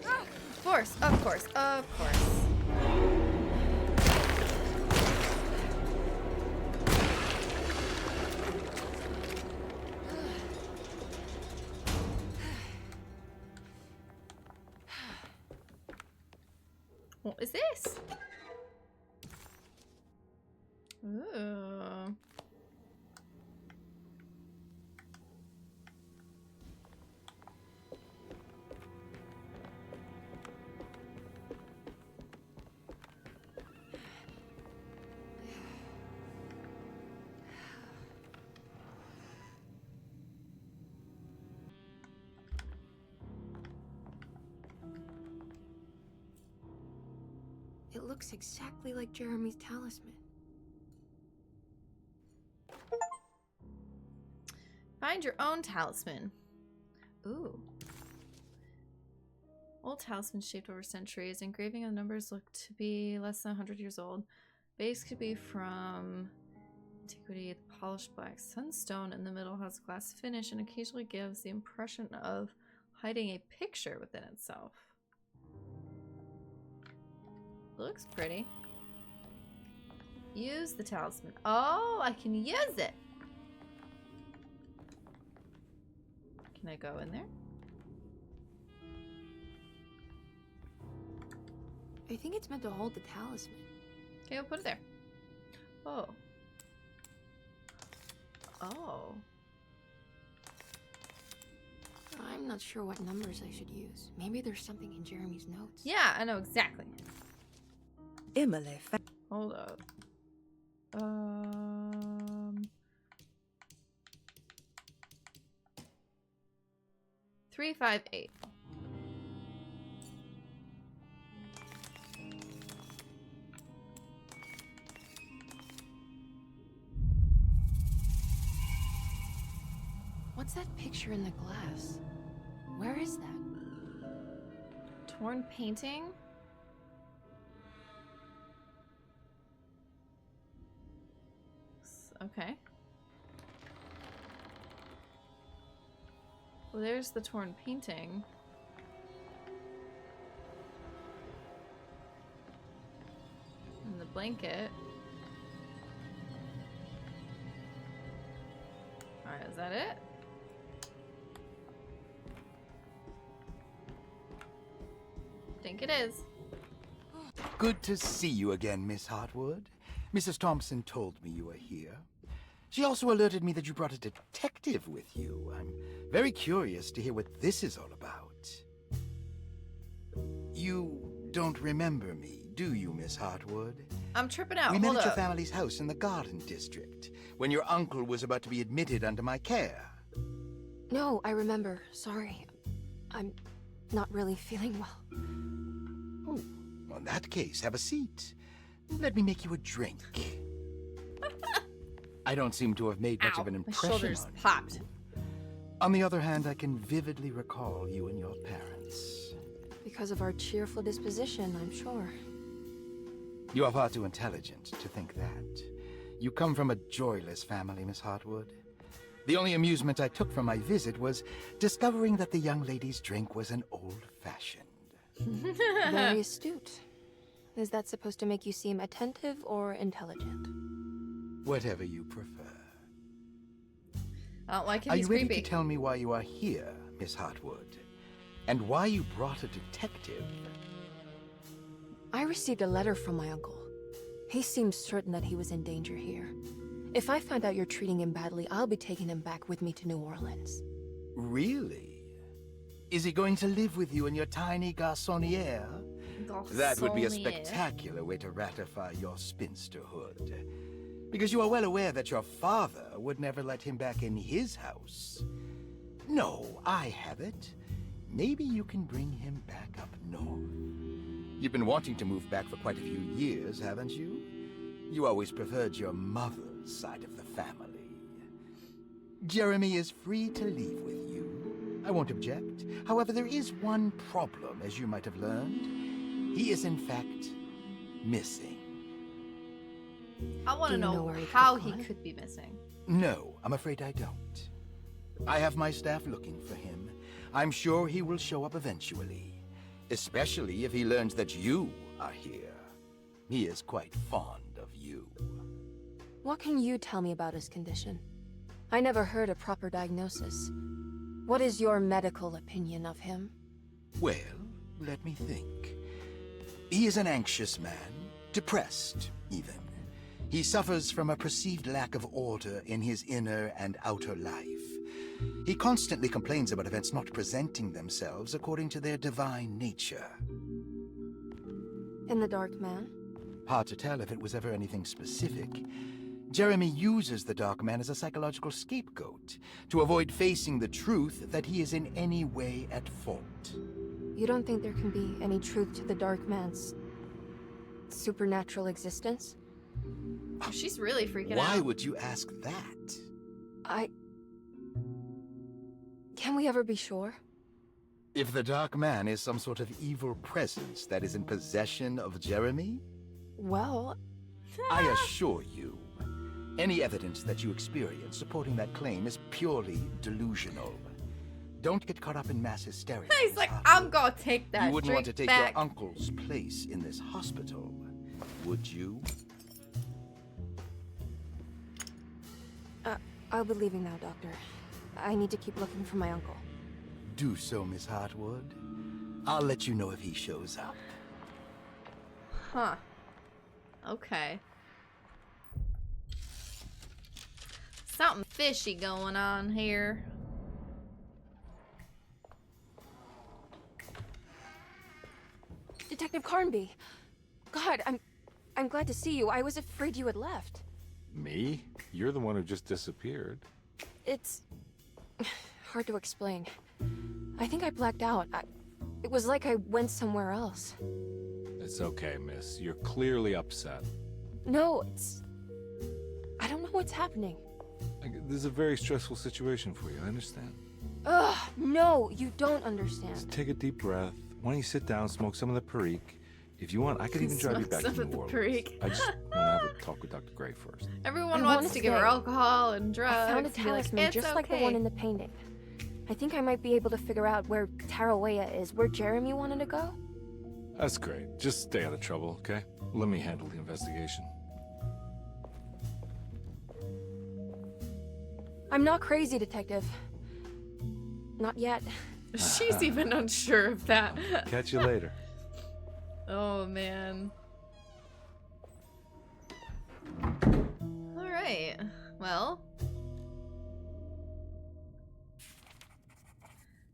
[SPEAKER 1] Of course, of course, of course. What is this? Ooh.
[SPEAKER 3] It looks exactly like Jeremy's talisman.
[SPEAKER 1] Find your own talisman. Ooh. Old talismans shaped over centuries. Engraving of numbers look to be less than 100 years old. Base could be from antiquity. The polished black sunstone in the middle has a glass finish and occasionally gives the impression of hiding a picture within itself. Looks pretty. Use the talisman. Oh, I can use it. Can I go in there?
[SPEAKER 3] I think it's meant to hold the talisman.
[SPEAKER 1] Okay, we'll put it there. Oh. Oh.
[SPEAKER 3] I'm not sure what numbers I should use. Maybe there's something in Jeremy's notes.
[SPEAKER 1] Yeah, I know exactly.
[SPEAKER 7] Emily.
[SPEAKER 1] Hold up. 358.
[SPEAKER 3] What's that picture in the glass? Where is that?
[SPEAKER 1] Torn painting? Okay. Well, there's the torn painting. And the blanket. Alright, is that it? I think it is.
[SPEAKER 15] Good to see you again, Miss Hartwood. Mrs. Thompson told me you were here. She also alerted me that you brought a detective with you. I'm very curious to hear what this is all about. You don't remember me, do you, Miss Hartwood?
[SPEAKER 1] I'm tripping out.
[SPEAKER 15] We met
[SPEAKER 1] Hold
[SPEAKER 15] at your
[SPEAKER 1] up.
[SPEAKER 15] family's house in the Garden District, when your uncle was about to be admitted under my care.
[SPEAKER 3] No, I remember. Sorry. I'm not really feeling well.
[SPEAKER 15] Oh, in that case, have a seat. Let me make you a drink. I don't seem to have made much of an
[SPEAKER 1] My
[SPEAKER 15] impression
[SPEAKER 1] shoulders
[SPEAKER 15] on you.
[SPEAKER 1] popped.
[SPEAKER 15] On the other hand, I can vividly recall you and your parents.
[SPEAKER 3] Because of our cheerful disposition, I'm sure.
[SPEAKER 15] You are far too intelligent to think that. You come from a joyless family, Miss Hartwood. The only amusement I took from my visit was discovering that the young lady's drink was an old-fashioned.
[SPEAKER 3] Very astute. Is that supposed to make you seem attentive or intelligent?
[SPEAKER 15] Whatever you prefer.
[SPEAKER 1] I don't like him.
[SPEAKER 15] Are
[SPEAKER 1] He's
[SPEAKER 15] you ready
[SPEAKER 1] creepy.
[SPEAKER 15] to tell me why you are here, Miss Hartwood? And why you brought a detective?
[SPEAKER 3] I received a letter from my uncle. He seems certain that he was in danger here. If I find out you're treating him badly, I'll be taking him back with me to New Orleans.
[SPEAKER 15] Really? Is he going to live with you in your tiny garçonniere? That would be a spectacular way to ratify your spinsterhood. Because you are well aware that your father would never let him back in his house. No, I have it. Maybe you can bring him back up north. You've been wanting to move back for quite a few years, haven't you? You always preferred your mother's side of the family. Jeremy is free to leave with you. I won't object. However, there is one problem, as you might have learned. He is, in fact, missing.
[SPEAKER 1] I want to
[SPEAKER 3] Do you know
[SPEAKER 1] know
[SPEAKER 3] where he
[SPEAKER 1] how
[SPEAKER 3] could've
[SPEAKER 1] he
[SPEAKER 3] gone?
[SPEAKER 1] could be missing.
[SPEAKER 15] No, I'm afraid I don't. I have my staff looking for him. I'm sure he will show up eventually. Especially if he learns that you are here. He is quite fond of you.
[SPEAKER 3] What can you tell me about his condition? I never heard a proper diagnosis. What is your medical opinion of him?
[SPEAKER 15] Well, let me think. He is an anxious man, depressed, even. He suffers from a perceived lack of order in his inner and outer life. He constantly complains about events not presenting themselves according to their divine nature.
[SPEAKER 3] And the Dark Man?
[SPEAKER 15] Hard to tell if it was ever anything specific. Jeremy uses the Dark Man as a psychological scapegoat to avoid facing the truth that he is in any way at fault.
[SPEAKER 3] You don't think there can be any truth to the Dark Man's supernatural existence?
[SPEAKER 1] She's really freaking out.
[SPEAKER 15] Why would you ask that?
[SPEAKER 3] Can we ever be sure?
[SPEAKER 15] If the Dark Man is some sort of evil presence that is in possession of Jeremy,
[SPEAKER 3] Well...
[SPEAKER 15] I assure you, any evidence that you experience supporting that claim is purely delusional. Don't get caught up in mass hysteria.
[SPEAKER 1] He's like, I'm gonna take that
[SPEAKER 15] You wouldn't want to
[SPEAKER 1] drink
[SPEAKER 15] take
[SPEAKER 1] back.
[SPEAKER 15] your uncle's place in this hospital, would you?
[SPEAKER 3] I'll be leaving now, Doctor. I need to keep looking for my uncle.
[SPEAKER 15] Do so, Miss Hartwood. I'll let you know if he shows up.
[SPEAKER 1] Huh. Okay. Something fishy going on here.
[SPEAKER 3] Detective Carnby. God, I'm glad to see you. I was afraid you had left.
[SPEAKER 2] Me? You're the one who just disappeared.
[SPEAKER 3] It's hard to explain. I think I blacked out. It was like I went somewhere else.
[SPEAKER 2] It's okay, miss. You're clearly upset.
[SPEAKER 3] No, I don't know what's happening.
[SPEAKER 2] This is a very stressful situation for you, I understand.
[SPEAKER 3] Ugh, no, you don't understand.
[SPEAKER 2] Just take a deep breath. Why don't you sit down, smoke some of the perique? If you want, I could even drive you back to New Orleans. I just want to have a talk with Dr. Gray first.
[SPEAKER 1] Everyone wants to give her alcohol and drugs.
[SPEAKER 3] I found a talisman just like the one in the painting. I think I might be able to figure out where Tarawea is, where Jeremy wanted to go.
[SPEAKER 2] That's great. Just stay out of trouble, okay? Let me handle the investigation.
[SPEAKER 3] I'm not crazy, Detective. Not yet.
[SPEAKER 1] She's even unsure of that.
[SPEAKER 2] Catch you later.
[SPEAKER 1] Oh, man. Alright. Well.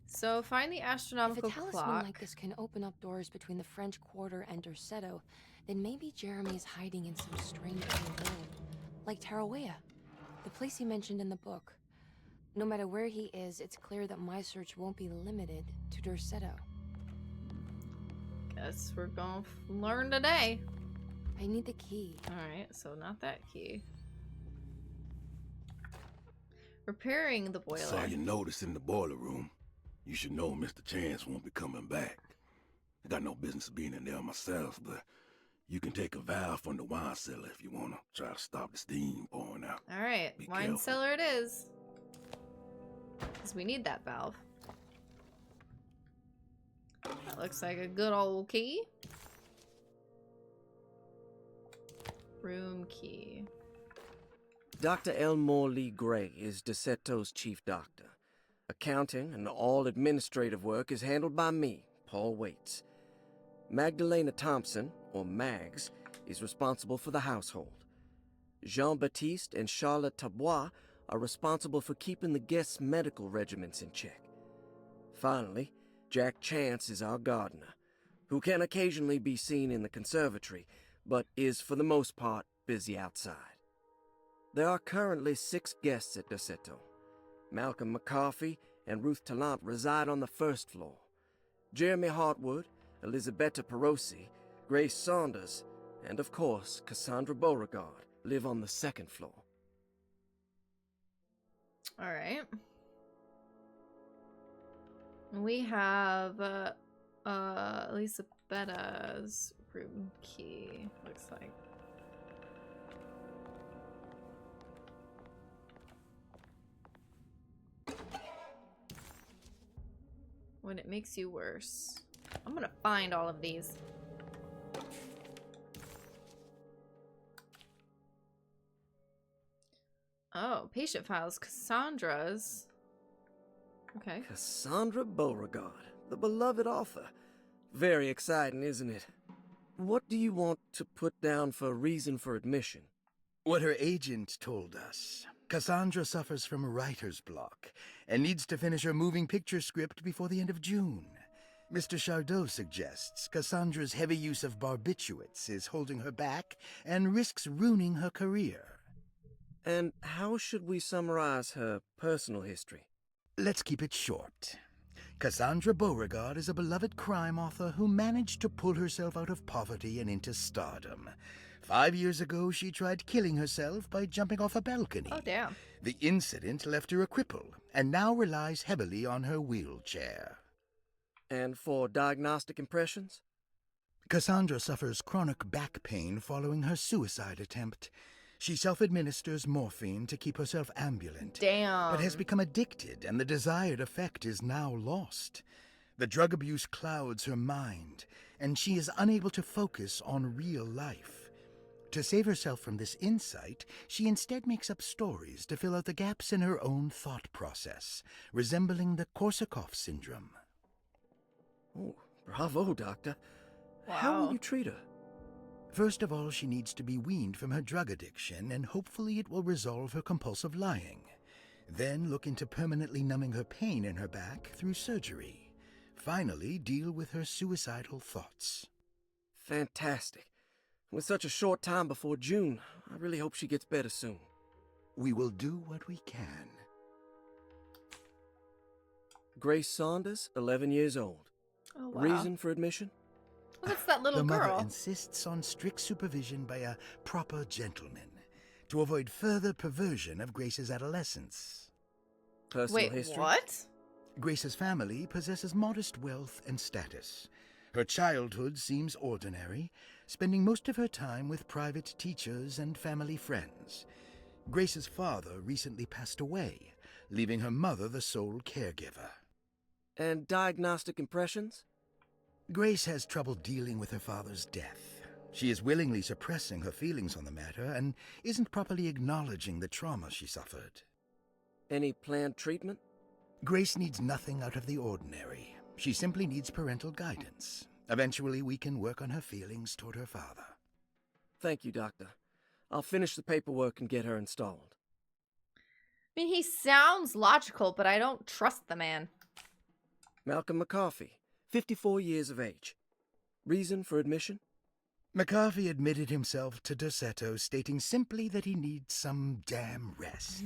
[SPEAKER 1] So, find the astronomical
[SPEAKER 3] if a talisman
[SPEAKER 1] clock.
[SPEAKER 3] like this can open up doors between the French Quarter and Derceto, then maybe Jeremy's hiding in some strange new world. Like Tarawea, the place he mentioned in the book. No matter where he is, it's clear that my search won't be limited to Derceto.
[SPEAKER 1] Guess we're gonna learn today.
[SPEAKER 3] I need the key.
[SPEAKER 1] Alright, so not that key. Repairing the boiler.
[SPEAKER 14] Saw you notice in the boiler room. You should know Mr. Chance won't be coming back. I got no business being in there myself, but you can take a valve from the wine cellar if you want to try to stop the steam pouring out.
[SPEAKER 1] Alright, wine
[SPEAKER 14] careful.
[SPEAKER 1] cellar it is. Because we need that valve. That looks like a good old key. Room key.
[SPEAKER 8] Dr. Elmore Lee Gray is Derceto's chief doctor. Accounting and all administrative work is handled by me, Paul Waits. Magdalena Thompson, or Mags, is responsible for the household. Jean-Baptiste and Charlotte Tabois are responsible for keeping the guests' medical regimens in check. Finally, Jack Chance is our gardener, who can occasionally be seen in the conservatory, but is for the most part busy outside. There are currently 6 guests at Derceto. Malcolm McCarthy and Ruth Tallant reside on the first floor. Jeremy Hartwood, Elisabetta Perosi, Grace Saunders, and of course Cassandra Beauregard live on the second floor.
[SPEAKER 1] Alright. We have Elisabetta's room key, looks like. When it makes you worse. I'm gonna find all of these. Oh, patient files. Cassandra's. Okay.
[SPEAKER 8] Cassandra Beauregard, the beloved author. Very exciting, isn't it? What do you want to put down for reason for admission?
[SPEAKER 15] What her agent told us. Cassandra suffers from writer's block and needs to finish her moving picture script before the end of June. Mr. Chardot suggests Cassandra's heavy use of barbiturates is holding her back and risks ruining her career.
[SPEAKER 8] And how should we summarize her personal history?
[SPEAKER 15] Let's keep it short. Cassandra Beauregard is a beloved crime author who managed to pull herself out of poverty and into stardom. 5 years ago, she tried killing herself by jumping off a balcony.
[SPEAKER 1] Oh, damn.
[SPEAKER 15] The incident left her a cripple, and now relies heavily on her wheelchair.
[SPEAKER 8] And for diagnostic impressions?
[SPEAKER 15] Cassandra suffers chronic back pain following her suicide attempt. She self-administers morphine to keep herself ambulant.
[SPEAKER 1] Damn.
[SPEAKER 15] But has become addicted, and the desired effect is now lost. The drug abuse clouds her mind, and she is unable to focus on real life. To save herself from this insight, she instead makes up stories to fill out the gaps in her own thought process, resembling the Korsakoff syndrome.
[SPEAKER 8] Oh, bravo, Doctor. How will you treat her?
[SPEAKER 15] First of all, she needs to be weaned from her drug addiction, and hopefully it will resolve her compulsive lying. Then look into permanently numbing her pain in her back through surgery. Finally, deal with her suicidal thoughts.
[SPEAKER 8] Fantastic. With such a short time before June, I really hope she gets better soon.
[SPEAKER 15] We will do what we can.
[SPEAKER 8] Grace Saunders, 11 years old.
[SPEAKER 1] Oh, wow.
[SPEAKER 8] Reason for admission?
[SPEAKER 1] Well, that's that little
[SPEAKER 15] the
[SPEAKER 1] girl.
[SPEAKER 15] mother insists on strict supervision by a proper gentleman to avoid further perversion of Grace's adolescence.
[SPEAKER 8] Personal history?
[SPEAKER 1] What?
[SPEAKER 15] Grace's family possesses modest wealth and status. Her childhood seems ordinary, spending most of her time with private teachers and family friends. Grace's father recently passed away, leaving her mother the sole caregiver.
[SPEAKER 8] And diagnostic impressions?
[SPEAKER 15] Grace has trouble dealing with her father's death. She is willingly suppressing her feelings on the matter and isn't properly acknowledging the trauma she suffered.
[SPEAKER 8] Any planned treatment?
[SPEAKER 15] Grace needs nothing out of the ordinary. She simply needs parental guidance. Eventually, we can work on her feelings toward her father.
[SPEAKER 8] Thank you, Doctor. I'll finish the paperwork and get her installed.
[SPEAKER 1] I mean, he sounds logical, but I don't trust the man.
[SPEAKER 8] Malcolm McCarthy, 54 years of age. Reason for admission?
[SPEAKER 15] McCarthy admitted himself to Derceto, stating simply that he needs some damn rest.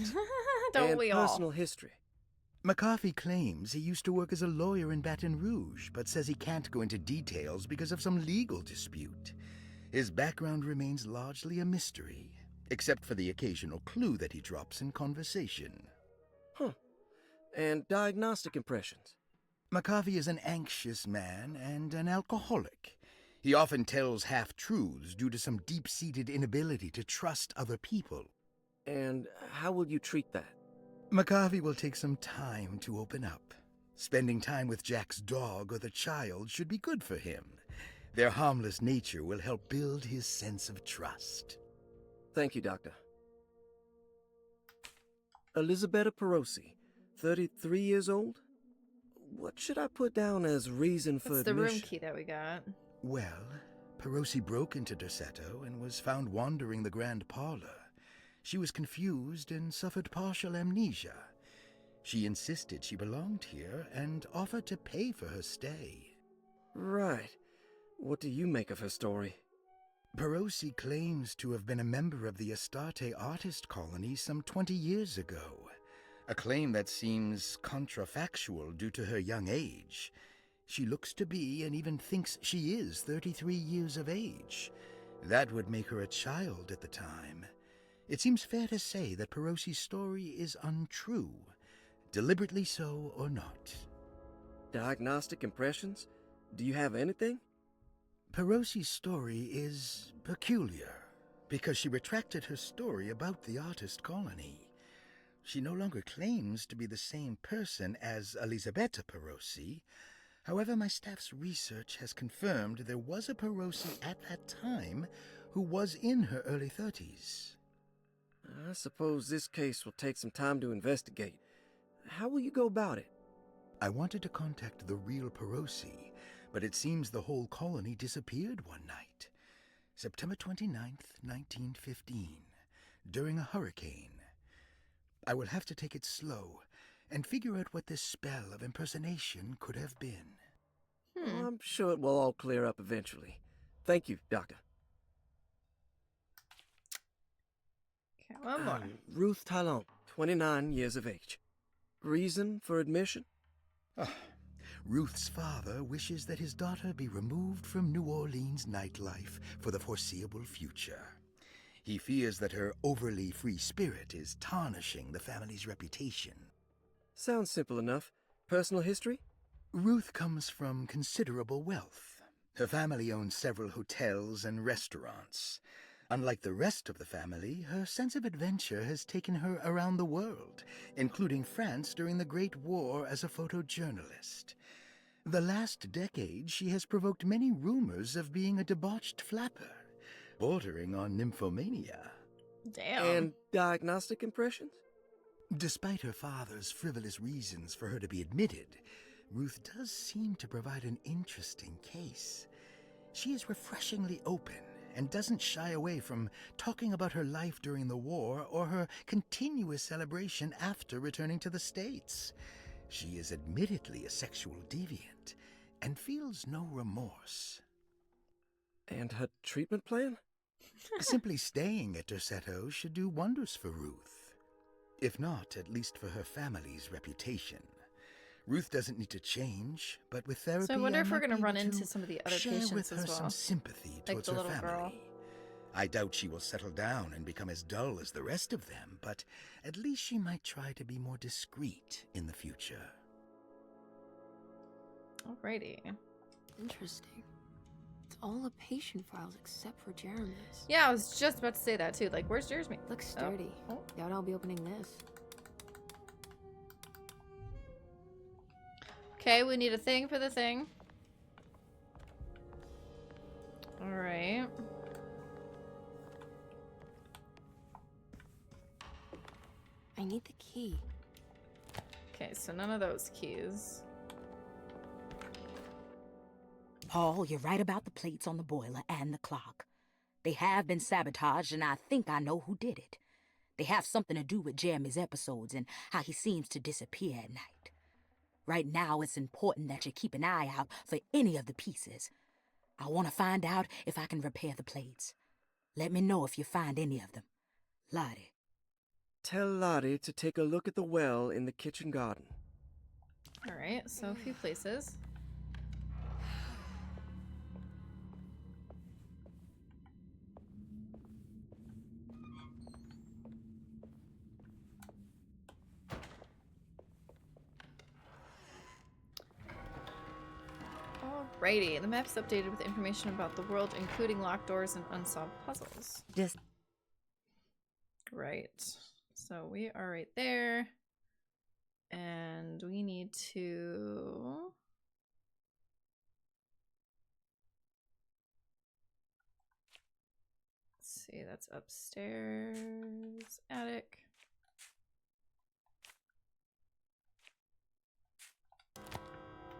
[SPEAKER 1] Don't
[SPEAKER 8] and
[SPEAKER 1] we all?
[SPEAKER 8] Personal history.
[SPEAKER 15] McCarthy claims he used to work as a lawyer in Baton Rouge, but says he can't go into details because of some legal dispute. His background remains largely a mystery, except for the occasional clue that he drops in conversation.
[SPEAKER 8] Huh. And diagnostic impressions?
[SPEAKER 15] McCarthy is an anxious man and an alcoholic. He often tells half-truths due to some deep-seated inability to trust other people.
[SPEAKER 8] And how will you treat that?
[SPEAKER 15] McCarthy will take some time to open up. Spending time with Jack's dog or the child should be good for him. Their harmless nature will help build his sense of trust.
[SPEAKER 8] Thank you, Doctor. Elisabetta Perosi, 33 years old? What should I put down as reason for
[SPEAKER 1] That's the
[SPEAKER 8] admission?
[SPEAKER 1] room key that we got.
[SPEAKER 15] Well, Perosi broke into Derceto and was found wandering the grand parlor. She was confused and suffered partial amnesia. She insisted she belonged here and offered to pay for her stay.
[SPEAKER 8] Right. What do you make of her story?
[SPEAKER 15] Perosi claims to have been a member of the Astarte artist colony some 20 years ago, a claim that seems contrafactual due to her young age. She looks to be and even thinks she is 33 years of age. That would make her a child at the time. It seems fair to say that Perosi's story is untrue, deliberately so or not.
[SPEAKER 8] Diagnostic impressions? Do you have anything?
[SPEAKER 15] Perosi's story is peculiar, because she retracted her story about the artist colony. She no longer claims to be the same person as Elisabetta Perosi. However, my staff's research has confirmed there was a Perosi at that time who was in her early 30s.
[SPEAKER 8] I suppose this case will take some time to investigate. How will you go about it?
[SPEAKER 15] I wanted to contact the real Perosi, but it seems the whole colony disappeared one night. September 29th, 1915, during a hurricane. I will have to take it slow and figure out what this spell of impersonation could have been.
[SPEAKER 8] Well, I'm sure it will all clear up eventually. Thank you, Doctor.
[SPEAKER 1] Okay, one more.
[SPEAKER 8] Ruth Talon, 29 years of age. Reason for admission?
[SPEAKER 15] Ruth's father wishes that his daughter be removed from New Orleans nightlife for the foreseeable future. He fears that her overly free spirit is tarnishing the family's reputation.
[SPEAKER 8] Sounds simple enough. Personal history?
[SPEAKER 15] Ruth comes from considerable wealth. Her family owns several hotels and restaurants. Unlike the rest of the family, her sense of adventure has taken her around the world, including France during the Great War as a photojournalist. The last decade, she has provoked many rumors of being a debauched flapper, bordering on nymphomania.
[SPEAKER 1] Damn.
[SPEAKER 8] And diagnostic impressions?
[SPEAKER 15] Despite her father's frivolous reasons for her to be admitted, Ruth does seem to provide an interesting case. She is refreshingly open and doesn't shy away from talking about her life during the war or her continuous celebration after returning to the States. She is admittedly a sexual deviant and feels no remorse.
[SPEAKER 8] And her treatment plan?
[SPEAKER 15] Simply staying at Derceto should do wonders for Ruth. If not, at least for her family's reputation. Ruth doesn't need to change, but with therapy,
[SPEAKER 1] So I wonder if we're
[SPEAKER 15] might
[SPEAKER 1] going to
[SPEAKER 15] be
[SPEAKER 1] run
[SPEAKER 15] able
[SPEAKER 1] into
[SPEAKER 15] to
[SPEAKER 1] some of the other
[SPEAKER 15] share
[SPEAKER 1] patients
[SPEAKER 15] with her
[SPEAKER 1] as well.
[SPEAKER 15] some sympathy
[SPEAKER 1] Like
[SPEAKER 15] towards
[SPEAKER 1] the
[SPEAKER 15] her
[SPEAKER 1] little
[SPEAKER 15] family.
[SPEAKER 1] girl.
[SPEAKER 15] I doubt she will settle down and become as dull as the rest of them, but at least she might try to be more discreet in the future.
[SPEAKER 1] Alrighty.
[SPEAKER 3] Interesting. It's all the patient files except for Jeremy's.
[SPEAKER 1] Yeah, I was just about to say that too. Like, where's Jeremy?
[SPEAKER 3] Looks sturdy.
[SPEAKER 1] Oh.
[SPEAKER 3] Doubt I'll be opening this.
[SPEAKER 1] Okay, we need a thing for the thing. Alright.
[SPEAKER 3] I need the key.
[SPEAKER 1] Okay, so none of those keys.
[SPEAKER 9] Paul, you're right about the plates on the boiler and the clock. They have been sabotaged, and I think I know who did it. They have something to do with Jeremy's episodes and how he seems to disappear at night. Right now, it's important that you keep an eye out for any of the pieces. I want to find out if I can repair the plates. Let me know if you find any of them. Lottie.
[SPEAKER 8] Tell Lottie to take a look at the well in the kitchen garden.
[SPEAKER 1] Alright, so a few places. Alrighty, the map's updated with information about the world, including locked doors and unsolved puzzles.
[SPEAKER 7] Just
[SPEAKER 1] Right. So we are right there. And we need to... Let's see, that's upstairs, attic.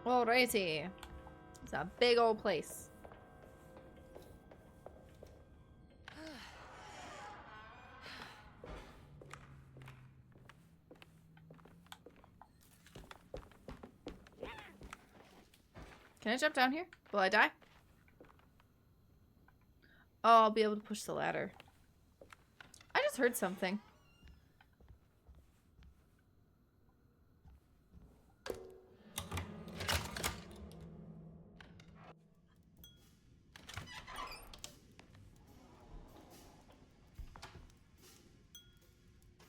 [SPEAKER 1] Alrighty. It's a big old place. Can I jump down here? Will I die? Oh, I'll be able to push the ladder. I just heard something.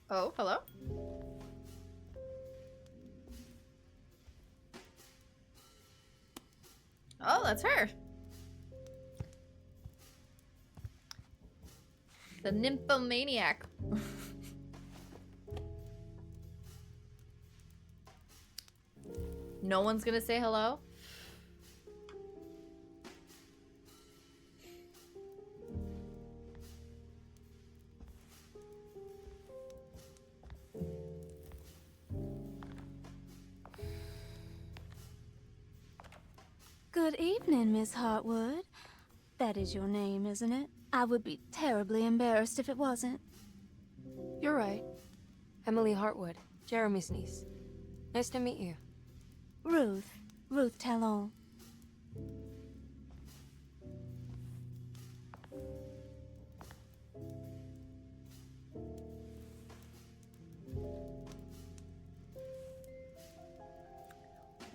[SPEAKER 1] Oh, hello? Oh, that's her. The nymphomaniac. No one's gonna say hello?
[SPEAKER 16] Good evening, Miss Hartwood. That is your name, isn't it? I would be terribly embarrassed if it wasn't.
[SPEAKER 3] You're right. Emily Hartwood, Jeremy's niece. Nice to meet you.
[SPEAKER 16] Ruth Talon.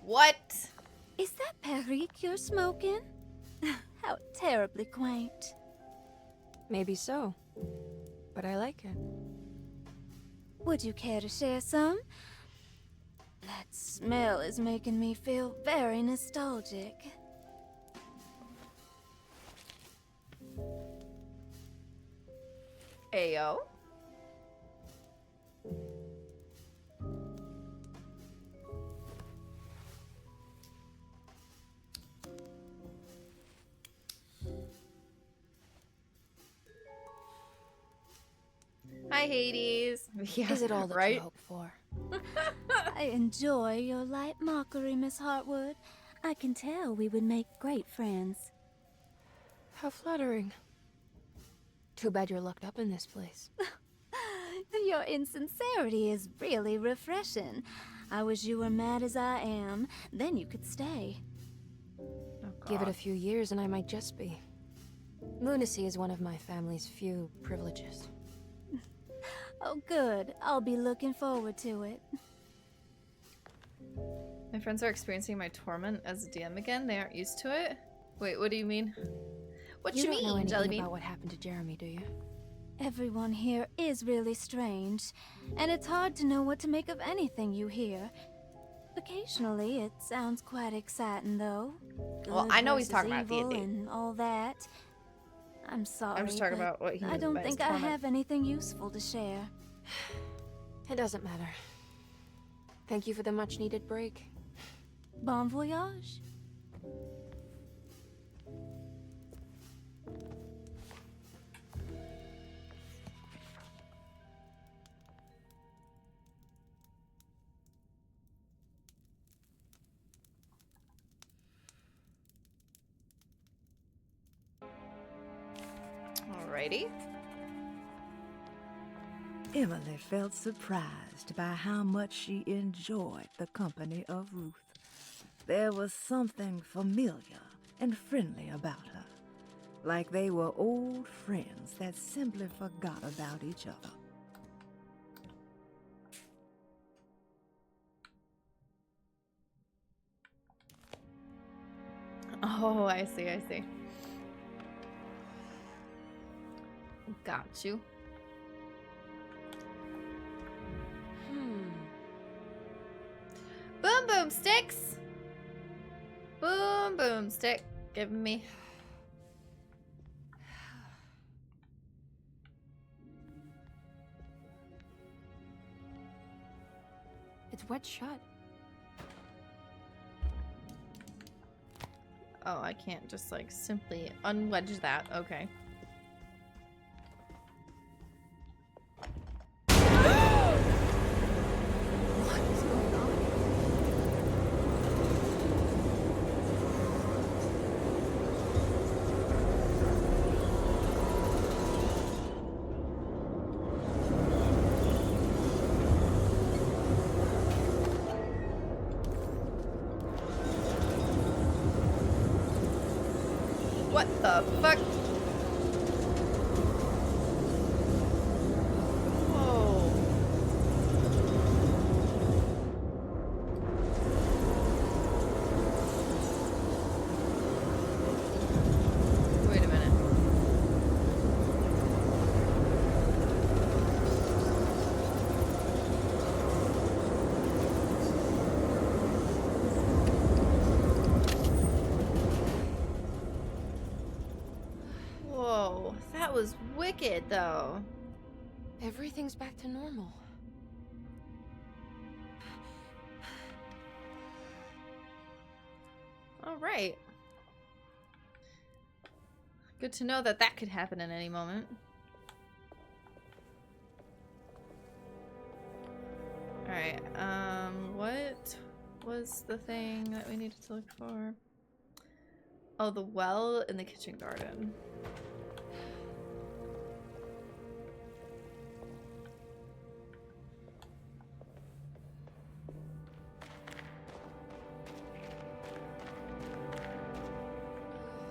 [SPEAKER 1] What?
[SPEAKER 16] Is that Perique you're smoking? How terribly quaint.
[SPEAKER 3] Maybe so, but I like it.
[SPEAKER 16] Would you care to share some? That smell is making me feel very nostalgic.
[SPEAKER 1] Ayo. Hi, Hades. Yeah,
[SPEAKER 16] Is it all that
[SPEAKER 1] right?
[SPEAKER 16] you hope for? I enjoy your light mockery, Miss Hartwood. I can tell we would make great friends.
[SPEAKER 3] How flattering. Too bad you're locked up in this place.
[SPEAKER 16] Your insincerity is really refreshing. I wish you were mad as I am. Then you could stay.
[SPEAKER 3] Give it a few years and I might just be. Lunacy is one of my family's few privileges.
[SPEAKER 16] Oh, good. I'll be looking forward to it.
[SPEAKER 1] My friends are experiencing my torment as a DM again. They aren't used to it. Wait, what do you mean? What you
[SPEAKER 3] don't know
[SPEAKER 1] mean,
[SPEAKER 3] anything
[SPEAKER 1] Jellybean?
[SPEAKER 3] about what happened to Jeremy, do you?
[SPEAKER 16] Everyone here is really strange, and it's hard to know what to make of anything you hear. Occasionally, it sounds quite exciting, though.
[SPEAKER 1] Well, I know he's talking about
[SPEAKER 16] evil
[SPEAKER 1] D&D.
[SPEAKER 16] and all that. I'm sorry.
[SPEAKER 1] I'm just talking
[SPEAKER 16] but
[SPEAKER 1] about what he
[SPEAKER 16] I
[SPEAKER 1] means
[SPEAKER 16] don't
[SPEAKER 1] by his
[SPEAKER 16] think I
[SPEAKER 1] torment.
[SPEAKER 16] have anything useful to share.
[SPEAKER 3] It doesn't matter. Thank you for the much-needed break.
[SPEAKER 16] Bon voyage.
[SPEAKER 1] Alrighty.
[SPEAKER 7] Emily felt surprised by how much she enjoyed the company of Ruth. There was something familiar and friendly about her, like they were old friends that simply forgot about each other.
[SPEAKER 1] Oh, I see, I see. Got you. Boom boom sticks. Boom boom stick. Give me.
[SPEAKER 3] It's wet shut.
[SPEAKER 1] Oh, I can't just like simply unwedge that. Okay. What the fuck? Whoa. Wait a minute. Whoa, that was wicked though.
[SPEAKER 3] Everything's back to normal.
[SPEAKER 1] All right. Good to know that that could happen at any moment. All right. What was the thing that we needed to look for? Oh, the well in the kitchen garden.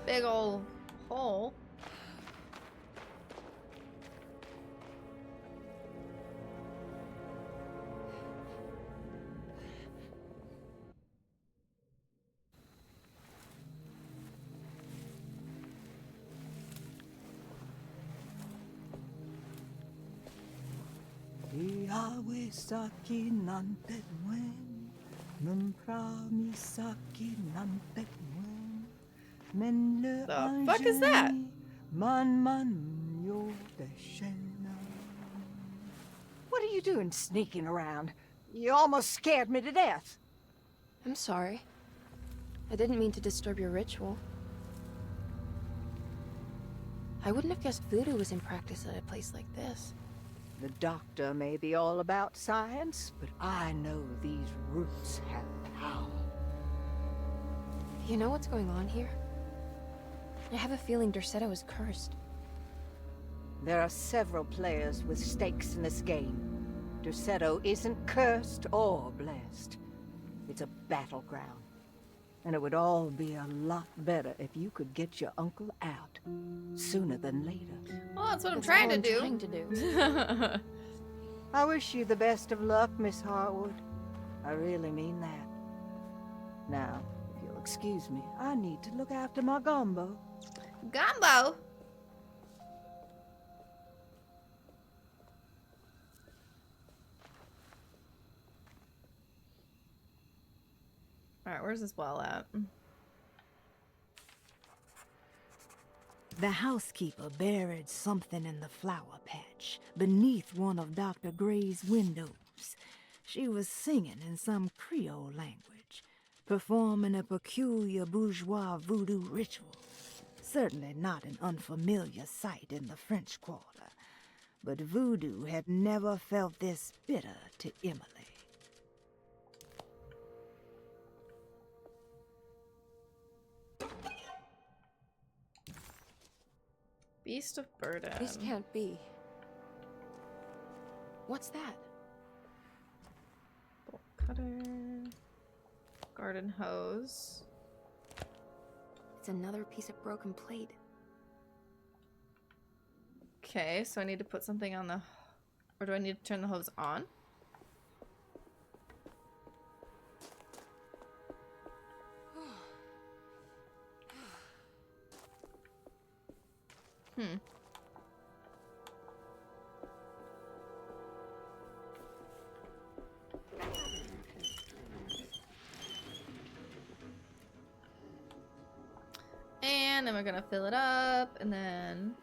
[SPEAKER 1] Big ol' hole.
[SPEAKER 5] Yahweh-saki nantetwen, Mumpramisaki nantetwen, Menle
[SPEAKER 1] The fuck is that?
[SPEAKER 5] Man yo deshena. What are you doing sneaking around? You almost scared me to death.
[SPEAKER 3] I'm sorry. I didn't mean to disturb your ritual. I wouldn't have guessed voodoo was in practice at a place like this.
[SPEAKER 5] The doctor may be all about science, but I know these roots have power.
[SPEAKER 3] You know what's going on here? I have a feeling Derceto is cursed.
[SPEAKER 5] There are several players with stakes in this game. Derceto isn't cursed or blessed. It's a battleground. And it would all be a lot better if you could get your uncle out sooner than later.
[SPEAKER 1] Well, that's what I'm trying to do.
[SPEAKER 5] I wish you the best of luck, Miss Harwood. I really mean that. Now, if you'll excuse me, I need to look after my gumbo.
[SPEAKER 1] Gumbo? Alright, where's this well at?
[SPEAKER 7] The housekeeper buried something in the flower patch beneath one of Dr. Gray's windows. She was singing in some Creole language, performing a peculiar bourgeois voodoo ritual. Certainly not an unfamiliar sight in the French Quarter, but voodoo had never felt this bitter to Emily.
[SPEAKER 1] Beast of burden.
[SPEAKER 3] This can't be. What's that?
[SPEAKER 1] Bolt cutter. Garden hose.
[SPEAKER 3] It's another piece of broken plate.
[SPEAKER 1] Okay, so I need to put something on the... Or do I need to turn the hose on? And then we're gonna fill it up, and then...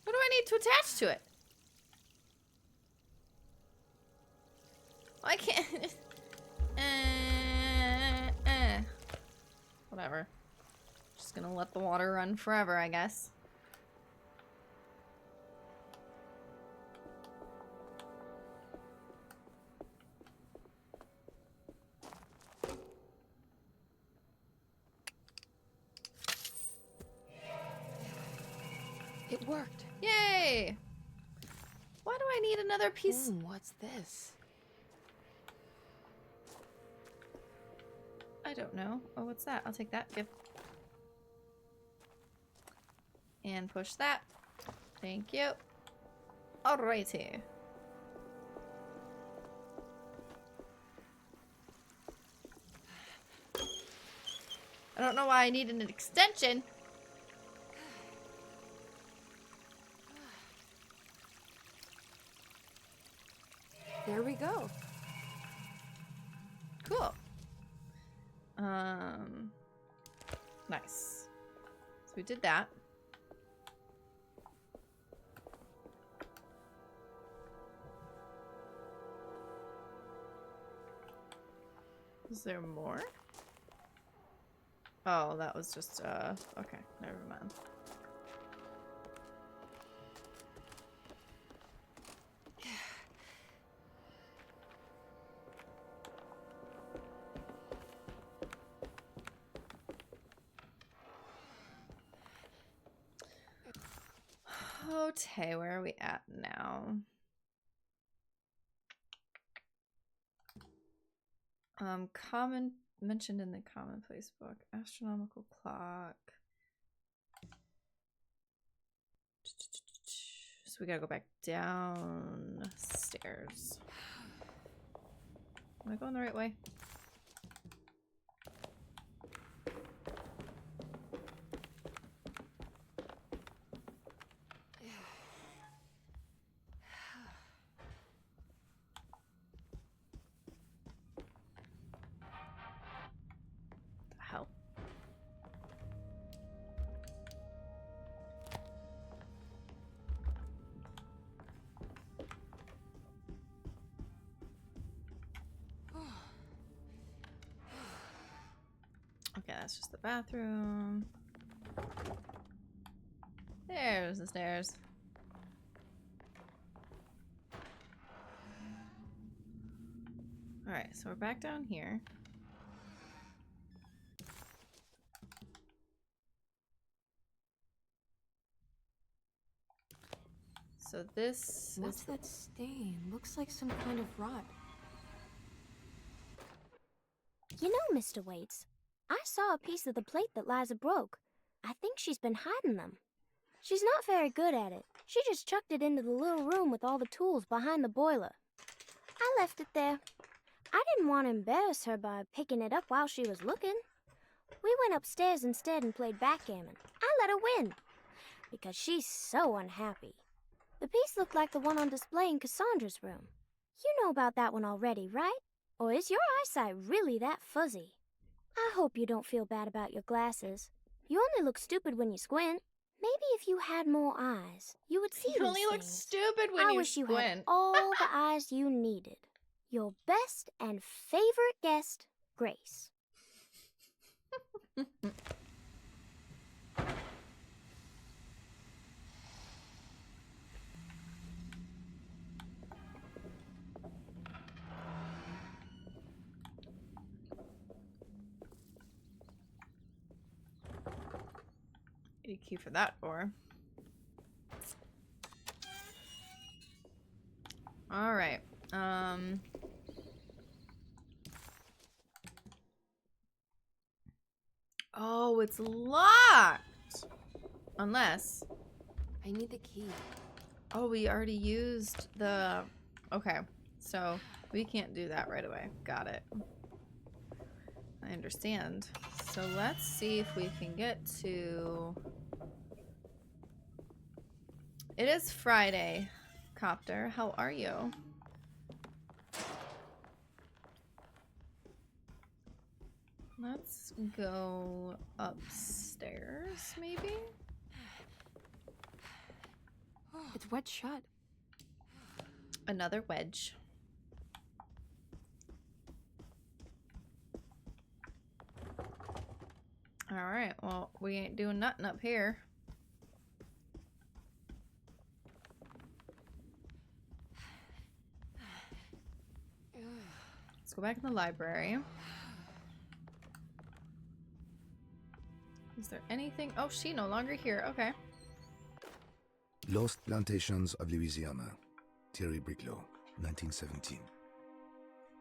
[SPEAKER 1] What do I need to attach to it? I can't... Whatever. Just gonna let the water run forever, I guess.
[SPEAKER 3] It worked.
[SPEAKER 1] Yay! Why do I need another piece?
[SPEAKER 3] What's this?
[SPEAKER 1] I don't know. Oh, what's that? I'll take that. Give. And push that. Thank you. Alrighty. I don't know why I need an extension.
[SPEAKER 3] There we go.
[SPEAKER 1] Cool. Nice. So we did that. Is there more? Oh, that was just, okay, never mind. Okay, where are we at now? Common mentioned in the commonplace book. Astronomical clock. So we gotta go back downstairs. Am I going the right way? Okay, that's just the bathroom. There's the stairs. Alright, so we're back down here. So this
[SPEAKER 3] What's that stain? Looks like some kind of rot.
[SPEAKER 12] You know, Mr. Waits, I saw a piece of the plate that Liza broke. I think she's been hiding them. She's not very good at it. She just chucked it into the little room with all the tools behind the boiler. I left it there. I didn't want to embarrass her by picking it up while she was looking. We went upstairs instead and played backgammon. I let her win, because she's so unhappy. The piece looked like the one on display in Cassandra's room. You know about that one already, right? Or is your eyesight really that fuzzy? I hope you don't feel bad about your glasses. You only look stupid when you squint. Maybe if you had more eyes, you would see
[SPEAKER 1] You only look
[SPEAKER 12] things.
[SPEAKER 1] stupid when
[SPEAKER 12] I
[SPEAKER 1] you
[SPEAKER 12] wish you
[SPEAKER 1] squint.
[SPEAKER 12] had all the eyes you needed. Your best and favorite guest, Grace.
[SPEAKER 1] Need a key for that door. All right. Oh, it's locked. Unless
[SPEAKER 3] I need the key.
[SPEAKER 1] Oh, we already used the... Okay, so we can't do that right away. Got it. I understand. So let's see if we can get to... It is Friday, Copter. How are you? Let's go upstairs, maybe?
[SPEAKER 3] It's wedged shut.
[SPEAKER 1] Another wedge. Alright, well, we ain't doing nothing up here. Let's go back in the library. Is there anything? Oh, she no longer here. Okay.
[SPEAKER 17] Lost Plantations of Louisiana, Thierry Briclot, 1917.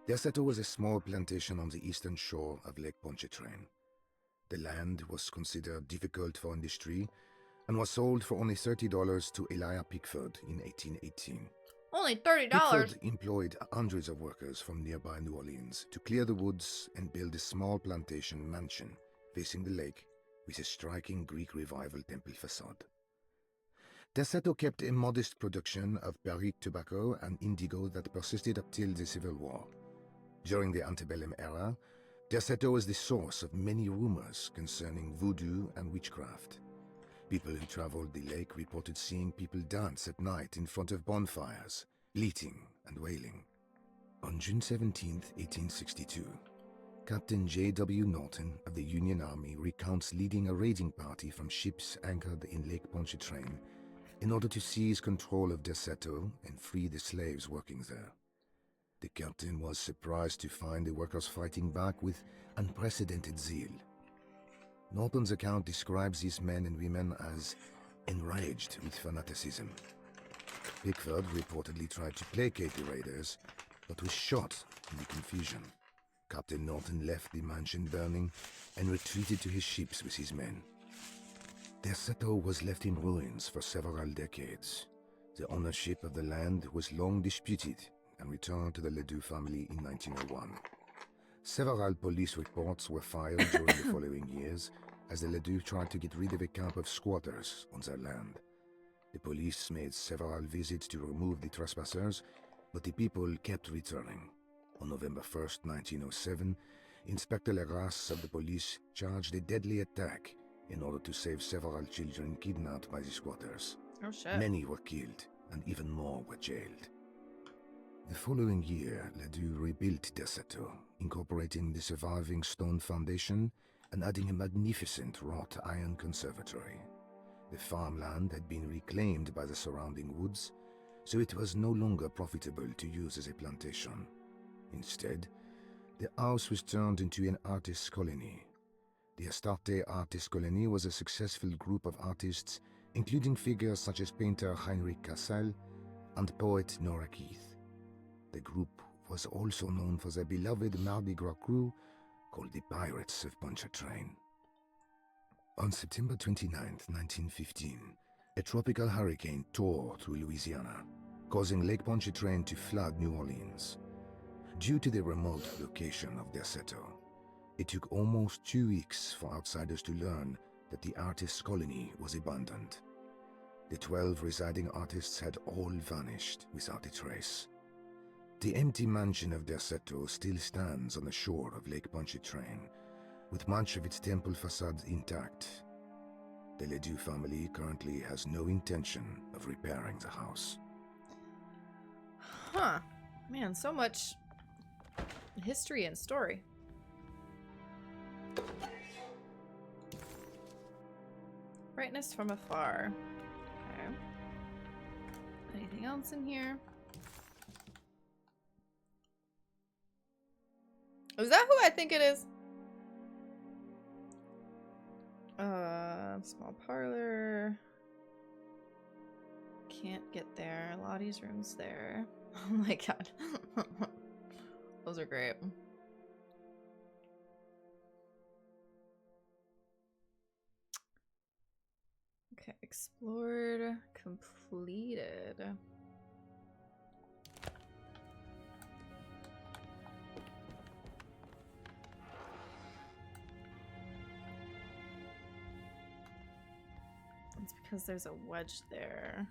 [SPEAKER 17] Derceto was a small plantation on the eastern shore of Lake Pontchartrain. The land was considered difficult for industry and was sold for only $30 to Elia Pickford in 1818.
[SPEAKER 1] Only $30?
[SPEAKER 17] Pickford employed hundreds of workers from nearby New Orleans to clear the woods and build a small plantation mansion facing the lake with a striking Greek Revival temple facade. Derceto kept a modest production of Barrique tobacco and indigo that persisted up till the Civil War. During the antebellum era, Derceto was the source of many rumors concerning voodoo and witchcraft. People who traveled the lake reported seeing people dance at night in front of bonfires, bleating and wailing. On June 17, 1862, Captain J.W. Norton of the Union Army recounts leading a raiding party from ships anchored in Lake Pontchartrain in order to seize control of Derceto and free the slaves working there. The captain was surprised to find the workers fighting back with unprecedented zeal. Norton's account describes these men and women as enraged with fanaticism. Pickford reportedly tried to placate the raiders, but was shot in the confusion. Captain Norton left the mansion burning and retreated to his ships with his men. Derceto was left in ruins for several decades. The ownership of the land was long disputed and returned to the Ledoux family in 1901. Several police reports were filed during the following years as the Ledoux tried to get rid of a camp of squatters on their land. The police made several visits to remove the trespassers, but the people kept returning. On November 1st, 1907, Inspector Legrasse of the police charged a deadly attack in order to save several children kidnapped by the squatters.
[SPEAKER 1] Oh shit.
[SPEAKER 17] Many were killed, and even more were jailed. The following year, Ledoux rebuilt Derceto, incorporating the surviving stone foundation and adding a magnificent wrought iron conservatory. The farmland had been reclaimed by the surrounding woods, so it was no longer profitable to use as a plantation. Instead, The house was turned into an artist's colony. The Astarte Artist Colony was a successful group of artists, including figures such as painter Heinrich Cassel and poet Nora Keith. The group was also known for their beloved Mardi Gras crew called the Pirates of Pontchartrain. On September 29, 1915, a tropical hurricane tore through Louisiana, causing Lake Pontchartrain to flood New Orleans. Due to the remote location of Derceto, it took almost 2 weeks for outsiders to learn that the artist's colony was abandoned. The 12 residing artists had all vanished without a trace. The empty mansion of Derceto still stands on the shore of Lake Pontchartrain, with much of its temple facade intact. The Ledoux family currently has no intention of repairing the house.
[SPEAKER 1] Huh. Man, so much history and story. Brightness from afar. Okay. Anything else in here? Is that who I think it is? Small parlor. Can't get there. Lottie's room's there. Oh my god. Those are great. Okay, explored, completed. It's because there's a wedge there.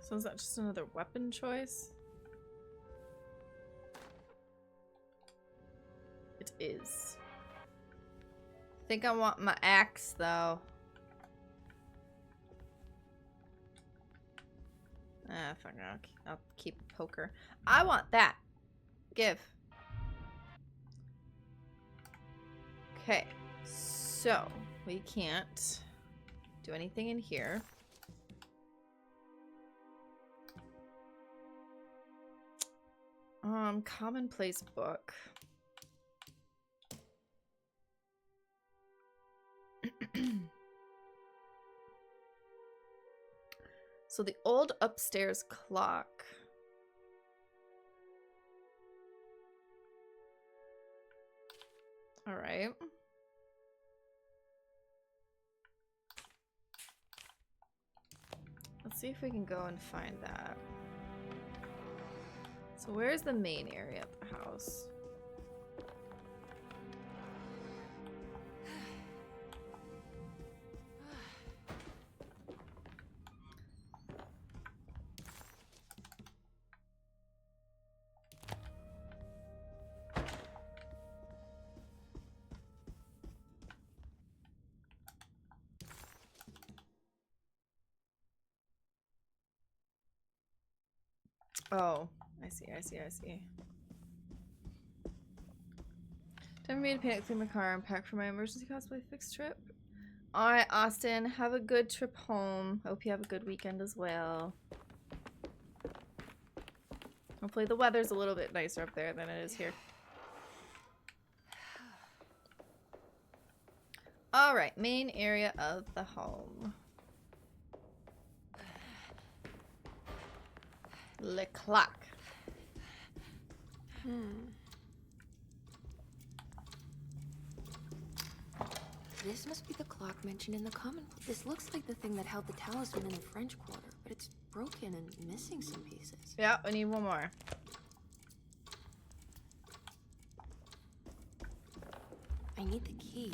[SPEAKER 1] So is that just another weapon choice? It is. I think I want my axe though. Ah, fuck it. I'll keep poker. I want that. Give. Okay. So, we can't do anything in here. Commonplace book. So the old upstairs clock. All right. Let's see if we can go and find that. So where's the main area of the house? Oh, I see. Time for me to panic, clean my car, and pack for my emergency cosplay fix trip. Alright, Austin, have a good trip home. Hope you have a good weekend as well. Hopefully the weather's a little bit nicer up there than it is here. Alright, main area of the home. Le clock.
[SPEAKER 3] This must be the clock mentioned in the common. This looks like the thing that held the talisman in the French Quarter, but it's broken and missing some pieces.
[SPEAKER 1] Yeah, we need one more.
[SPEAKER 3] I need the key.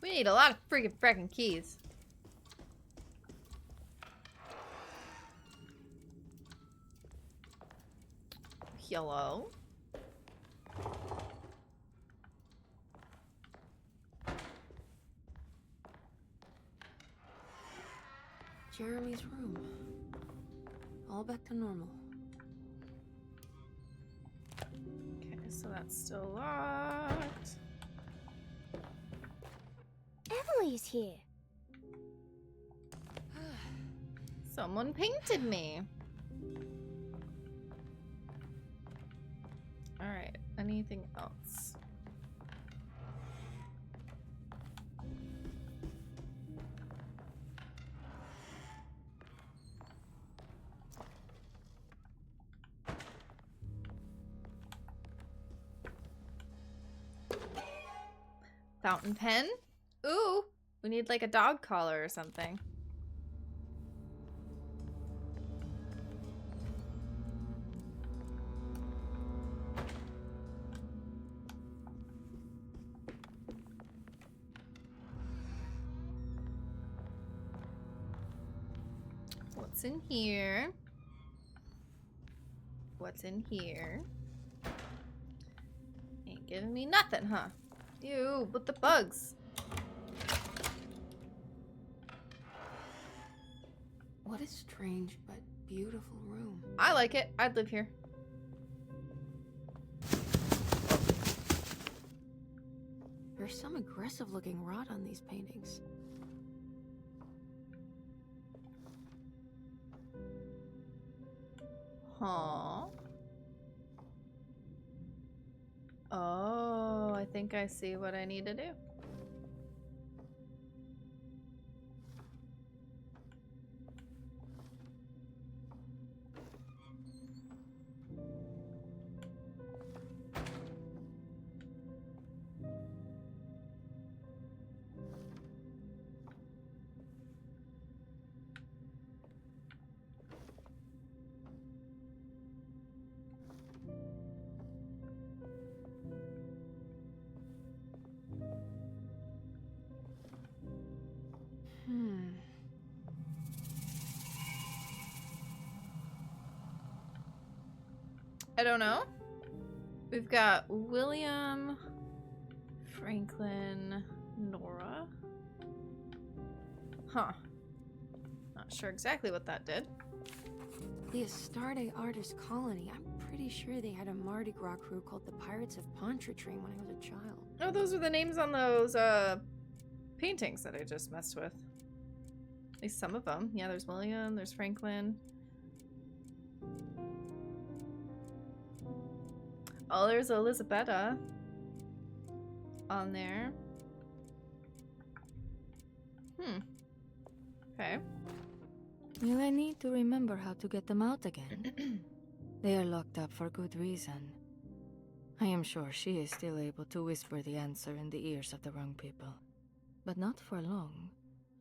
[SPEAKER 1] We need a lot of freaking keys. Hello.
[SPEAKER 3] Jeremy's room. All back to normal.
[SPEAKER 1] Okay, so that's still locked.
[SPEAKER 12] Emily's here.
[SPEAKER 1] Someone painted me. Alright, anything else? Fountain pen? Ooh, we need like a dog collar or something. What's in here? What's in here? Ain't giving me nothing, huh? Ew, but the bugs.
[SPEAKER 3] What a strange but beautiful room.
[SPEAKER 1] I like it. I'd live here.
[SPEAKER 3] There's some aggressive looking rot on these paintings.
[SPEAKER 1] Huh. Oh, I think I see what I need to do. I don't know. We've got William, Franklin, Nora. Huh. Not sure exactly what that did.
[SPEAKER 3] The Astarte Artist Colony. I'm pretty sure they had a Mardi Gras crew called the Pirates of Pontchartrain when I was a child.
[SPEAKER 1] Oh, those were the names on those paintings that I just messed with. At least some of them. Yeah, there's William, there's Franklin. Oh, there's Elizabetta on there. Okay.
[SPEAKER 18] Will I need to remember how to get them out again? They are locked up for good reason. I am sure she is still able to whisper the answer in the ears of the wrong people. But not for long.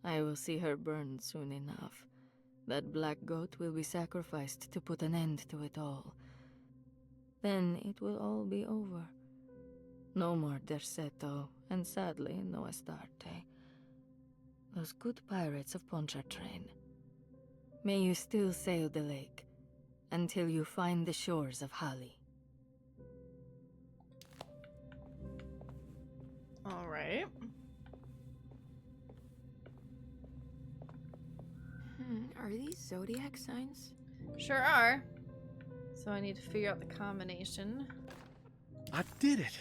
[SPEAKER 18] I will see her burned soon enough. That black goat will be sacrificed to put an end to it all. Then it will all be over. No more Derceto, and sadly, no Astarte. Those good pirates of Pontchartrain. May you still sail the lake, until you find the shores of Hali.
[SPEAKER 1] Alright.
[SPEAKER 3] Are these zodiac signs?
[SPEAKER 1] Sure are. So I need to figure out the combination.
[SPEAKER 13] I did it!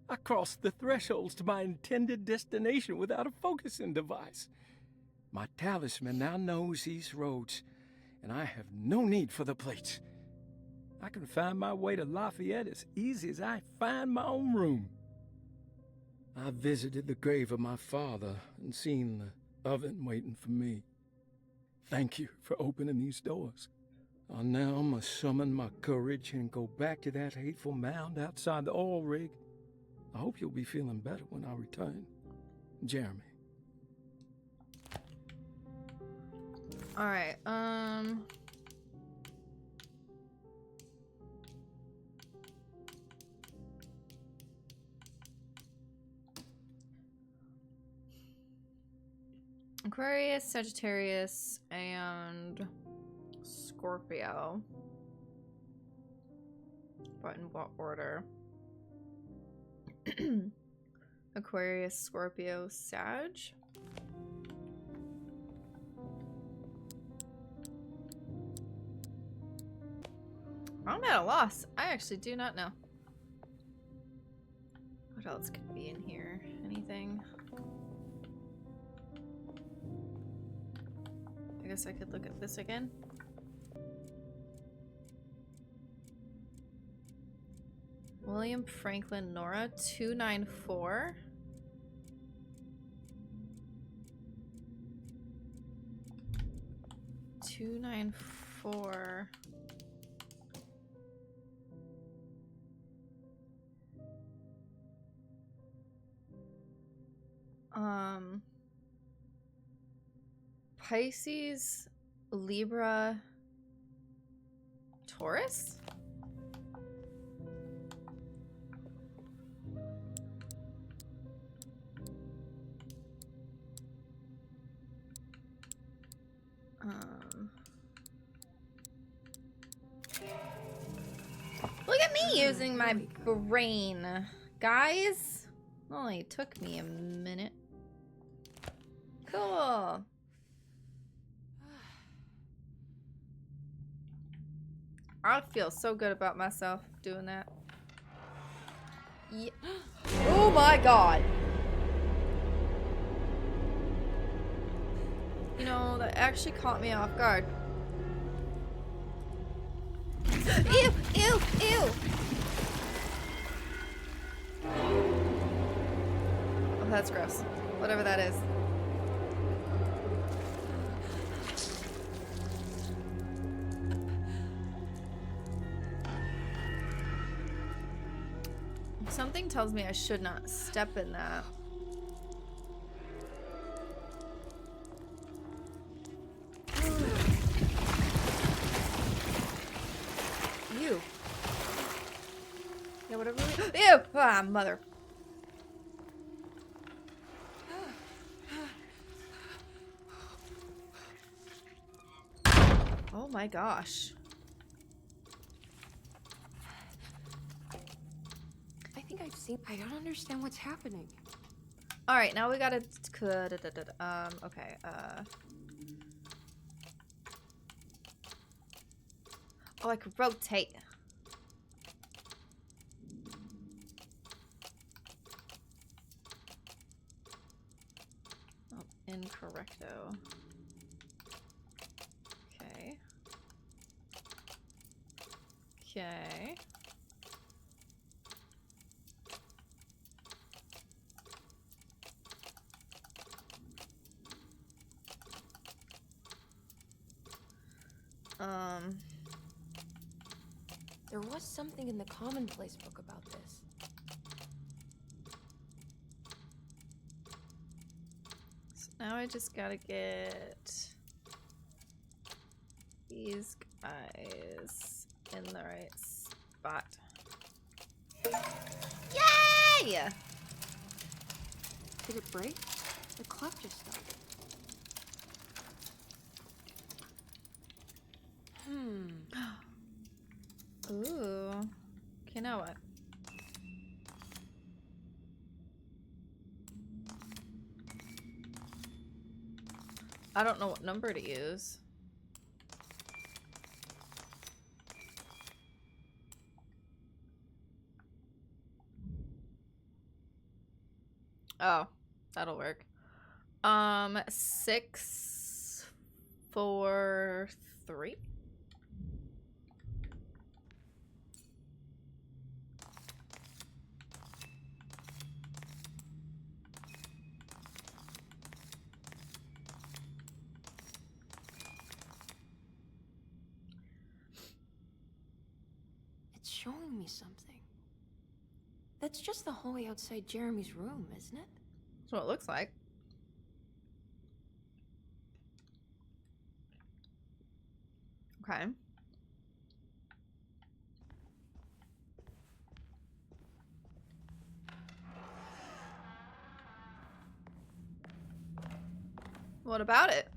[SPEAKER 13] I crossed the thresholds to my intended destination without a focusing device. My talisman now knows these roads, and I have no need for the plates. I can find my way to Lafayette as easy as I find my own room. I visited the grave of my father and seen the oven waiting for me. Thank you for opening these doors. I now must summon my courage and go back to that hateful mound outside the oil rig. I hope you'll be feeling better when I return. Jeremy.
[SPEAKER 1] Alright, Aquarius, Sagittarius, and Scorpio. But in what order? Aquarius, Scorpio, Sag? I'm at a loss. I actually do not know. What else could be in here? Anything? guess I could look at this again. William Franklin Nora 294. $294. Pisces, Libra, Taurus? Look at me using my brain, guys. Only took me a minute. Cool. I feel so good about myself doing that. Yeah. Oh my god. You know, that actually caught me off guard. Ew, ew, ew. Oh, that's gross. Whatever that is. Something tells me I should not step in that. Ew. Yeah, whatever. Ew! Ah, mother. Oh my gosh.
[SPEAKER 3] I think I've seen. I don't understand what's happening.
[SPEAKER 1] All right, now we gotta. Okay. Oh, I could rotate. Oh, incorrecto. Okay. Okay.
[SPEAKER 3] There was something in the commonplace book about this.
[SPEAKER 1] So now I just gotta get these guys in the right spot. Yay!
[SPEAKER 3] Did it break? The clock just stopped.
[SPEAKER 1] Ooh. Okay, now what? I don't know what number to use. Oh, that'll work. 6, 4, 3.
[SPEAKER 3] It's showing me something. That's just the hallway outside Jeremy's room, isn't it?
[SPEAKER 1] That's what it looks like. Okay. What about it?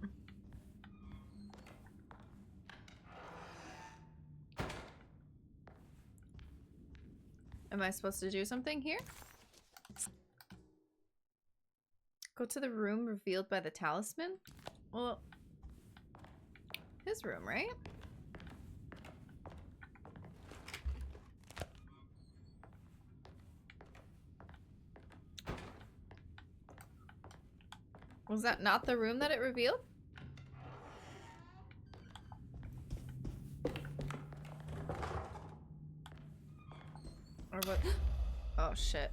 [SPEAKER 1] Am I supposed to do something here? Go to the room revealed by the talisman? Well, his room, right? Was that not the room that it revealed? Or what? Oh, shit.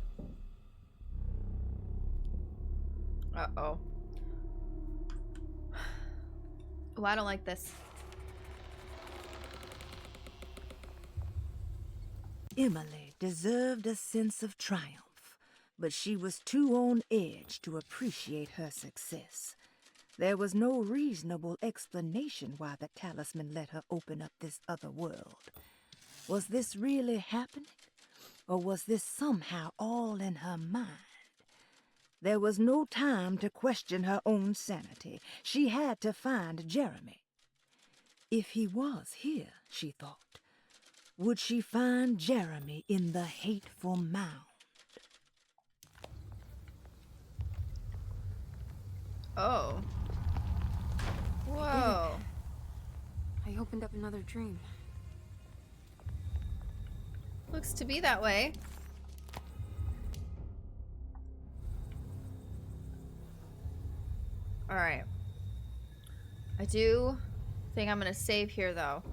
[SPEAKER 1] Uh-oh. Oh, I don't like this.
[SPEAKER 7] Emily deserved a sense of triumph, but she was too on edge to appreciate her success. There was no reasonable explanation why the talisman let her open up this other world. Was this really happening? Or was this somehow all in her mind? There was no time to question her own sanity. She had to find Jeremy. If he was here, she thought, would she find Jeremy in the hateful mound?
[SPEAKER 1] Oh. Whoa.
[SPEAKER 3] I opened up another dream.
[SPEAKER 1] Looks to be that way. Alright. I do think I'm gonna save here, though.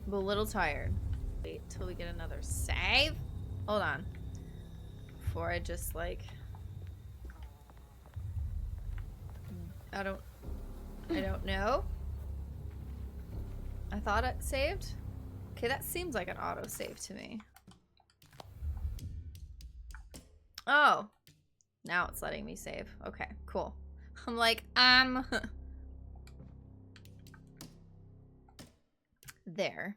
[SPEAKER 1] I'm a little tired. Wait till we get another save. Hold on. Before I just, like... I don't know. I thought it saved. Okay, that seems like an autosave to me. Oh. Now it's letting me save. Okay, cool. I'm like, there.